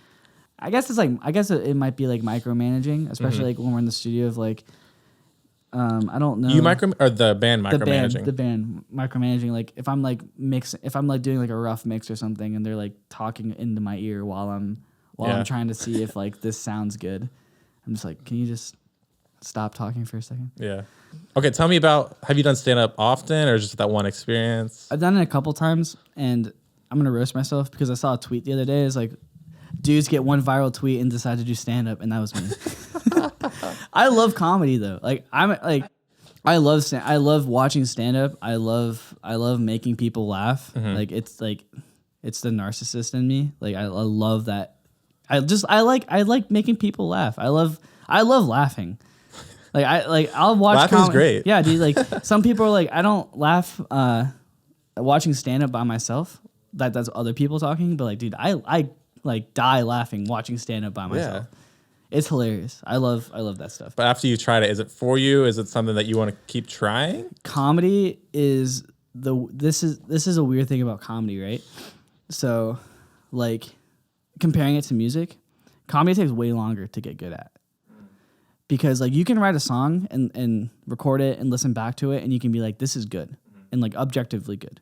I guess it might be like micromanaging, especially like when we're in the studio of like I don't know. You or the band micromanaging? The band micromanaging. Like if I'm like doing like a rough mix or something and they're like talking into my ear while I'm trying to see if like this sounds good. I'm just like, can you just stop talking for a second? Yeah. Okay, tell me about, have you done stand-up often or just that one experience? I've done it a couple times and I'm going to roast myself because I saw a tweet the other day. It's like, dudes get one viral tweet and decide to do stand-up, and that was me. I love comedy though. Like I love watching stand-up. I love making people laugh. Mm-hmm. Like it's the narcissist in me. Like I love that. I like making people laugh. I love laughing. I'll watch Laughing's great. Yeah, dude. Like some people are like, I don't laugh watching stand-up by myself. That's other people talking, but like, dude, I like die laughing watching stand-up by myself. Yeah. It's hilarious. I love that stuff. But after you tried it, is it for you? Is it something that you want to keep trying? Comedy is this is a weird thing about comedy, right? So, like comparing it to music, comedy takes way longer to get good at. Because like you can write a song and record it and listen back to it and you can be like, this is good and like objectively good.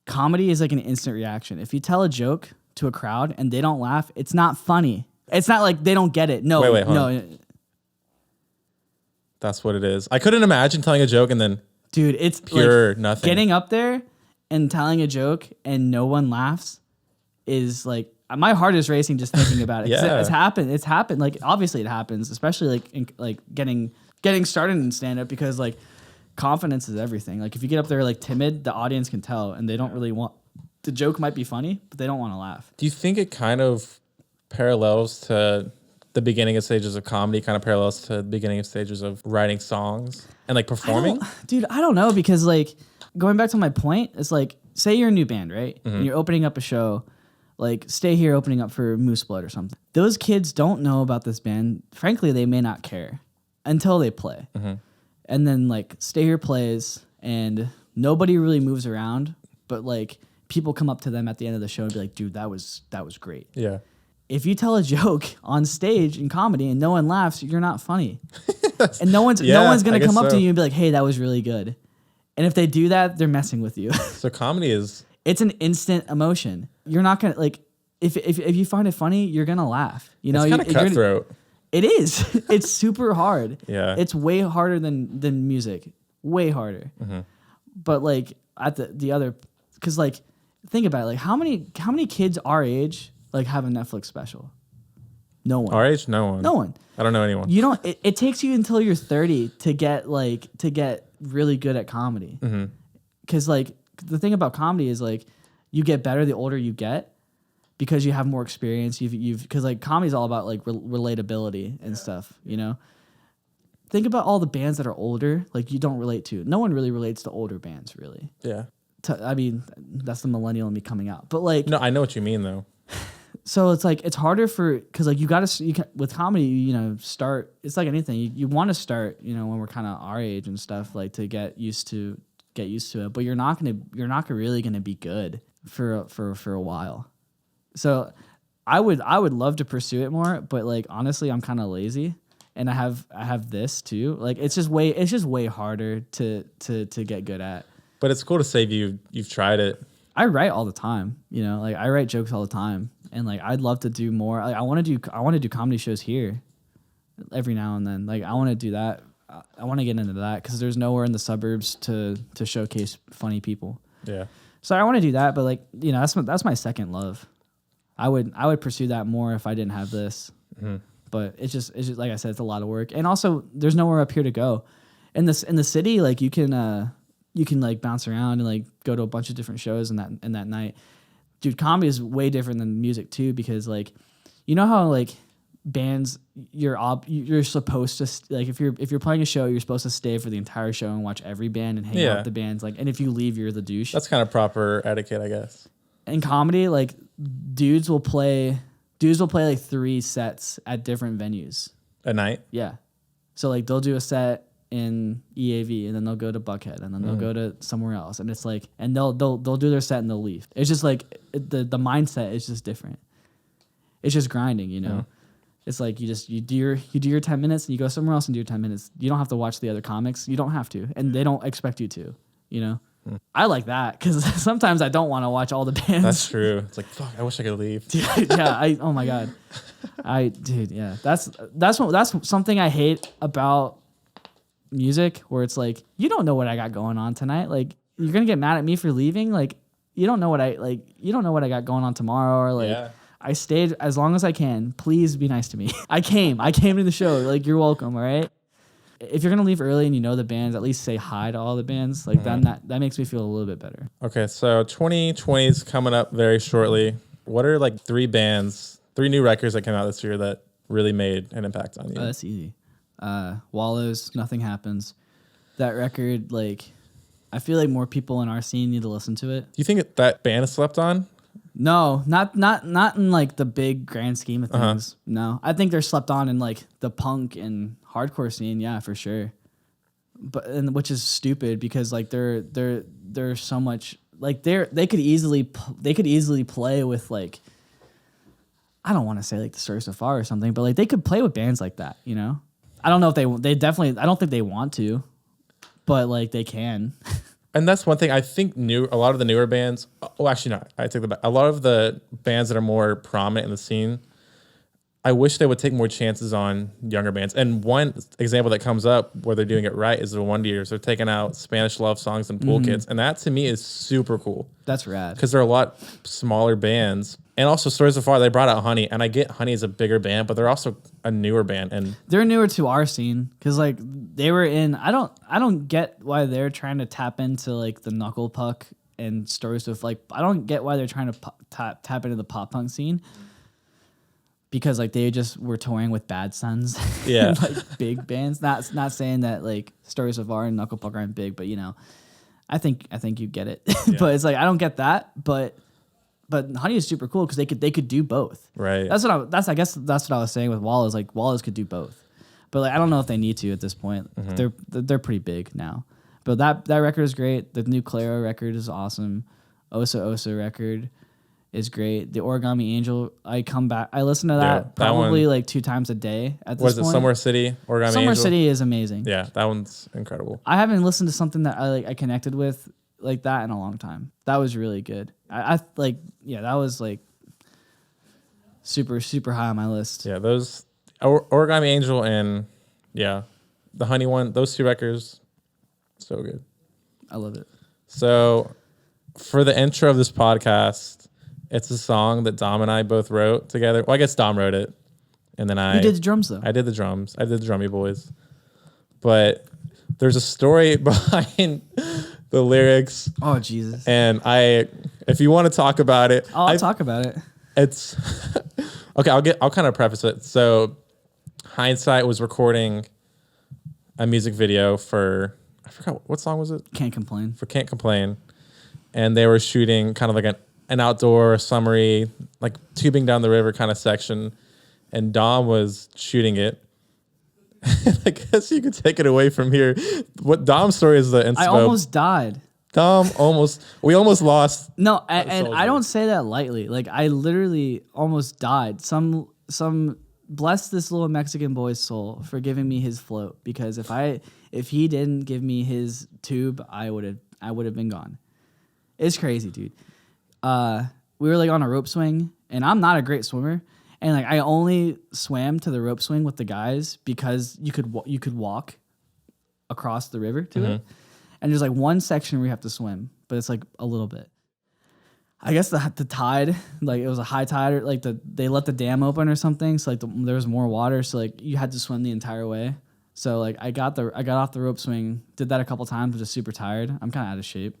Comedy is like an instant reaction. If you tell a joke to a crowd and they don't laugh, it's not funny. It's not like they don't get it. No, wait, hold on. That's what it is. I couldn't imagine telling a joke and then dude, it's pure like nothing. Getting up there and telling a joke and no one laughs is like, my heart is racing just thinking about it. Yeah. It's happened. Like obviously it happens, especially like getting started in stand up because like confidence is everything. Like if you get up there like timid, the audience can tell and they don't really want, the joke might be funny, but they don't want to laugh. Do you think it kind of parallels to the beginning of stages of comedy, kind of parallels to the beginning of stages of writing songs and like performing? I don't know, because like going back to my point, it's like, say you're a new band, right? Mm-hmm. And you're opening up a show, like Stay Here opening up for Moose Blood or something. Those kids don't know about this band. Frankly, they may not care until they play. Mm-hmm. And then like Stay Here plays and nobody really moves around, but like people come up to them at the end of the show and be like, dude, that was great. Yeah. If you tell a joke on stage in comedy and no one laughs, you're not funny. And no one's going to come up to you and be like, hey, that was really good. And if they do that, they're messing with you. So comedy is... It's an instant emotion. You're not going to, like, if you find it funny, you're going to laugh. You know, it's kind of cutthroat. It is. It's super hard. Yeah. It's way harder than music. Way harder. Mm-hmm. But, like, at the other... Because, like, think about it. Like, how many kids our age... like have a Netflix special? No one. Our age? No one. No one. I don't know anyone. You don't. It takes you until you're 30 to get really good at comedy. Because like the thing about comedy is like you get better the older you get because you have more experience. Because like comedy is all about like relatability and stuff. You know. Think about all the bands that are older. Like you don't relate to. No one really relates to older bands really. Yeah. I mean, that's the millennial in me coming out. But like. No, I know what you mean though. So it's like it's harder because like you with comedy start. It's like anything you want to start when we're kind of our age and stuff like to get used to it. But you're not really gonna be good for a while. So I would love to pursue it more, but like honestly I'm kind of lazy, and I have this too. Like it's just way harder to get good at. But it's cool to say you've tried it. I write all the time, like I write jokes all the time, and like I'd love to do more. Like, I want to do comedy shows here every now and then. Like I want to do that. I want to get into that because there's nowhere in the suburbs to showcase funny people. Yeah. So I want to do that, but like that's my second love. I would pursue that more if I didn't have this. Mm-hmm. But it's just like I said, it's a lot of work, and also there's nowhere up here to go. In the city, like you can like bounce around and like go to a bunch of different shows in that night. Dude, comedy is way different than music too, because like, you know how like bands, you're supposed to like if you're playing a show, you're supposed to stay for the entire show and watch every band and hang out with the bands. Like, and if you leave, you're the douche. That's kind of proper etiquette, I guess. In comedy, like dudes will play like 3 sets at different venues a night. Yeah, so like they'll do a set in EAV, and then they'll go to Buckhead, and then they'll go to somewhere else, and it's like, and they'll do their set and they'll leave. It's just like the mindset is just different. It's just grinding, It's like you do your 10 minutes and you go somewhere else and do your 10 minutes. You don't have to watch the other comics. You don't have to, and they don't expect you to. I like that because sometimes I don't want to watch all the bands. That's true. It's like fuck. I wish I could leave. Dude, yeah. Oh my god. Yeah. That's something I hate about music, where it's like, you don't know what I got going on tonight. Like, you're gonna get mad at me for leaving. Like, you don't know what I got going on tomorrow, or like I stayed as long as I can. Please be nice to me. I came to the show. Like, you're welcome. All right. If you're gonna leave early and you know the bands, at least say hi to all the bands. Like that makes me feel a little bit better. Okay, so 2020 is coming up very shortly. What are like 3 new records that came out this year that really made an impact on you? That's easy. Wallows, Nothing Happens. That record, like, I feel like more people in our scene need to listen to it. Do you think that band is slept on? No, not in like the big grand scheme of things. No, I think they're slept on in like the punk and hardcore scene. Yeah, for sure. But which is stupid because like they're so much like they could easily play with like, I don't want to say like the Stories of Far or something, but like they could play with bands like that. I don't know if they definitely, I don't think they want to, but like they can. And that's one thing I think a lot of the newer bands, well, actually not, I take that back. A lot of the bands that are more prominent in the scene, I wish they would take more chances on younger bands. And one example that comes up where they're doing it right is the Wonder Years. They're taking out Spanish love songs and pool kits. And that to me is super cool. That's rad. Because they're a lot smaller bands. And also Stories of Far, they brought out Honey. And I get Honey is a bigger band, but they're also a newer band. And they're newer to our scene. Because like they were in, I don't get why they're trying to tap into like the Knuckle Puck and Stories of, like, I don't get why they're trying to tap into the pop punk scene. Because like they just were touring with Bad Sons, yeah, like big bands. Not saying that like Stories of Far and Knuckle Puck aren't big, but I think you get it. Yeah. But it's like I don't get that. But Honey is super cool because they could do both. Right. I guess that's what I was saying with Wallows. Like Wallows could do both, but like I don't know if they need to at this point. Mm-hmm. They're pretty big now. But that record is great. The new Clara record is awesome. Osa Osa record is great. The Origami Angel, I listen to that probably like 2 times a day at this point. Was it Somewhere City, Origami Angel? Somewhere City is amazing. Yeah, that one's incredible. I haven't listened to something that I connected with like that in a long time. That was really good. I like, yeah, that was like super, super high on my list. Yeah, those Origami Angel and the Honey one, those 2 records, so good. I love it. So for the intro of this podcast, it's a song that Dom and I both wrote together. Well, I guess Dom wrote it. And then You did the drums, though. I did the drums. I did the Drummy Boys. But there's a story behind the lyrics. Oh, Jesus. And if you want to talk about it. I'll talk about it. It's okay. I'll kind of preface it. So Hindsight was recording a music video for, I forgot, what song was it? Can't Complain. For Can't Complain. And they were shooting kind of like an outdoor summery, like tubing down the river kind of section. And Dom was shooting it. I guess you could take it away from here. What Dom's story is the inspo. I almost died. We almost lost. No, and I don't say that lightly. Like, I literally almost died. Some bless this little Mexican boy's soul for giving me his float, because if he didn't give me his tube, I would have been gone. It's crazy, dude. We were like on a rope swing, and I'm not a great swimmer, and like I only swam to the rope swing with the guys because you could walk across the river to it, and there's like one section where you have to swim, but it's like a little bit. I guess the tide, like it was a high tide, or like they let the dam open or something, so like there was more water, so like you had to swim the entire way. So like I got off the rope swing, did that a couple times, was just super tired. I'm kind of out of shape.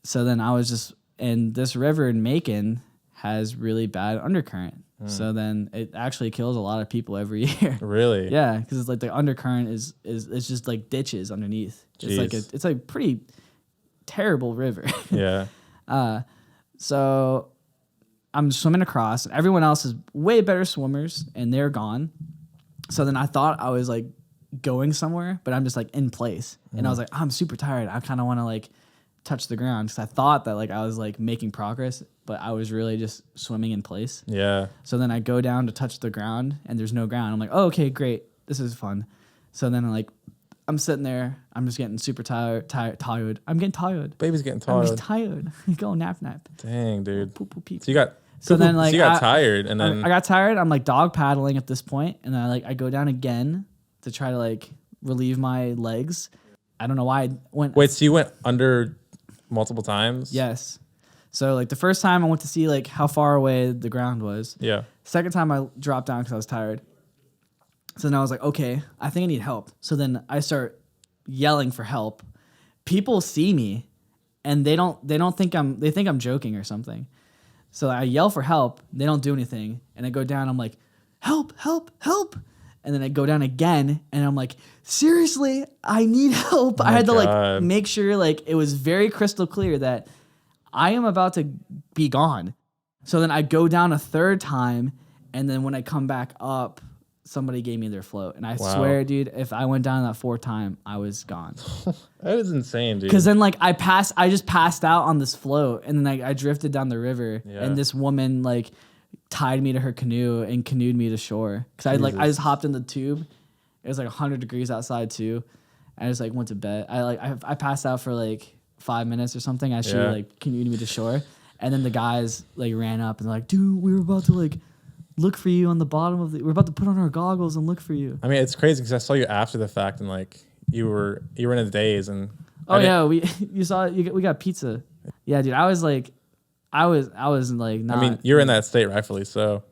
So then I was just, and this river in Macon has really bad undercurrent. So then it actually kills a lot of people every year. Really? Yeah, because it's like the undercurrent is it's just like ditches underneath. Jeez. It's like pretty terrible river. Yeah. So I'm swimming across, and everyone else is way better swimmers, and they're gone. So then I thought I was like going somewhere, but I'm just like in place, and I was like, I'm super tired. I kind of want to like touch the ground, because I thought that like I was like making progress, but I was really just swimming in place. Yeah. So then I go down to touch the ground, and there's no ground. I'm like, oh, okay, great, this is fun. So then I'm sitting there, I'm just getting super tired. I'm getting tired. Baby's getting tired. I'm just tired. Go nap. Dang, dude. Poop, poop, peep. So you got you got tired, and then I got tired. I'm like dog paddling at this point, and then I go down again to try to like relieve my legs. I don't know why I went. Wait, so you went under multiple times? Yes. So like the first time I went to see like how far away the ground was. Yeah. Second time I dropped down because I was tired. So then I was like, okay, I think I need help. So then I start yelling for help. People see me, and they think I'm joking or something. So I yell for help. They don't do anything, and I go down. I'm like, help, help, help. And then I go down again, and I'm like, seriously, I need help. I had to like make sure like it was very crystal clear that I am about to be gone. So then I go down a third time, and then when I come back up, somebody gave me their float. And I swear, dude, if I went down that fourth time, I was gone. That is insane, dude. Because then like I just passed out on this float, and then I drifted down the river, and this woman like tied me to her canoe and canoed me to shore. Because I just hopped in the tube. It was like 100 degrees outside too. I just like went to bed. I passed out for like 5 minutes or something as she like canoed me to shore. And then the guys like ran up and they're like, dude, we were about to like look for you on the bottom of we're about to put on our goggles and look for you. I mean, it's crazy because I saw you after the fact, and like you were in a daze, and we got pizza. Yeah, dude, I was like not. I mean, you're in that state rightfully so.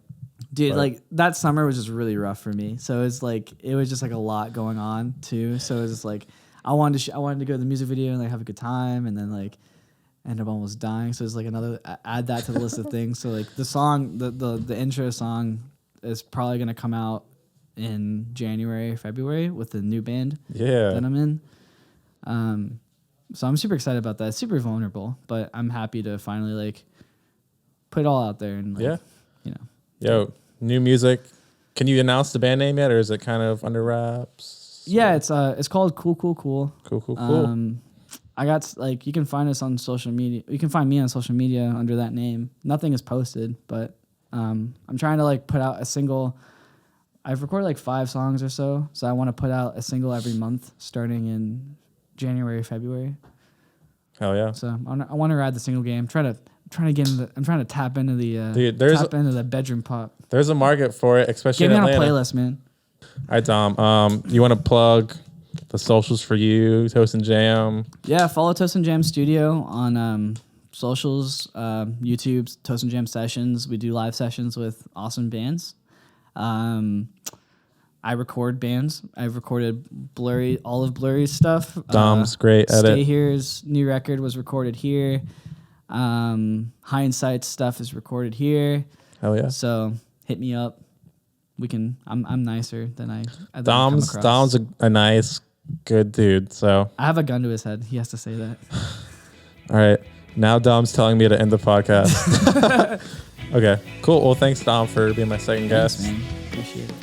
Dude, like that summer was just really rough for me. So it's like it was just like a lot going on too. So it was just like I wanted to go to the music video and like have a good time, and then like end up almost dying. So it's like another add that to the list of things. So like the song, the intro song is probably gonna come out in January, February with the new band that I'm in. So I'm super excited about that. It's super vulnerable, but I'm happy to finally like put it all out there and like, you know. Yo, new music. Can you announce the band name yet, or is it kind of under wraps? Yeah, it's called Cool. Cool. I got you can find us on social media. You can find me on social media under that name. Nothing is posted, but I'm trying to put out a single. I've recorded 5 songs or so I want to put out a single every month starting in January, February. Hell yeah! So I want to ride the single game. I'm trying to tap into the Dude, into the bedroom pop. There's a market for it, especially Get me in on a Atlanta. playlist, man. All right, Dom. You want to plug the socials for you, Toast and Jam? Yeah, follow Toast and Jam Studio on socials, YouTube, Toast and Jam Sessions. We do live sessions with awesome bands. I record bands. I've recorded all of Blurry's stuff. Dom's great at Stay it. Here's new record was recorded here. Hindsight's stuff is recorded here. Hell yeah! So hit me up. We can. I'm nicer than I. Dom's a nice, good dude. So I have a gun to his head. He has to say that. all right, now Dom's telling me to end the podcast. Okay, cool. Well, thanks, Dom, for being my second guest. Thanks, man. Appreciate it.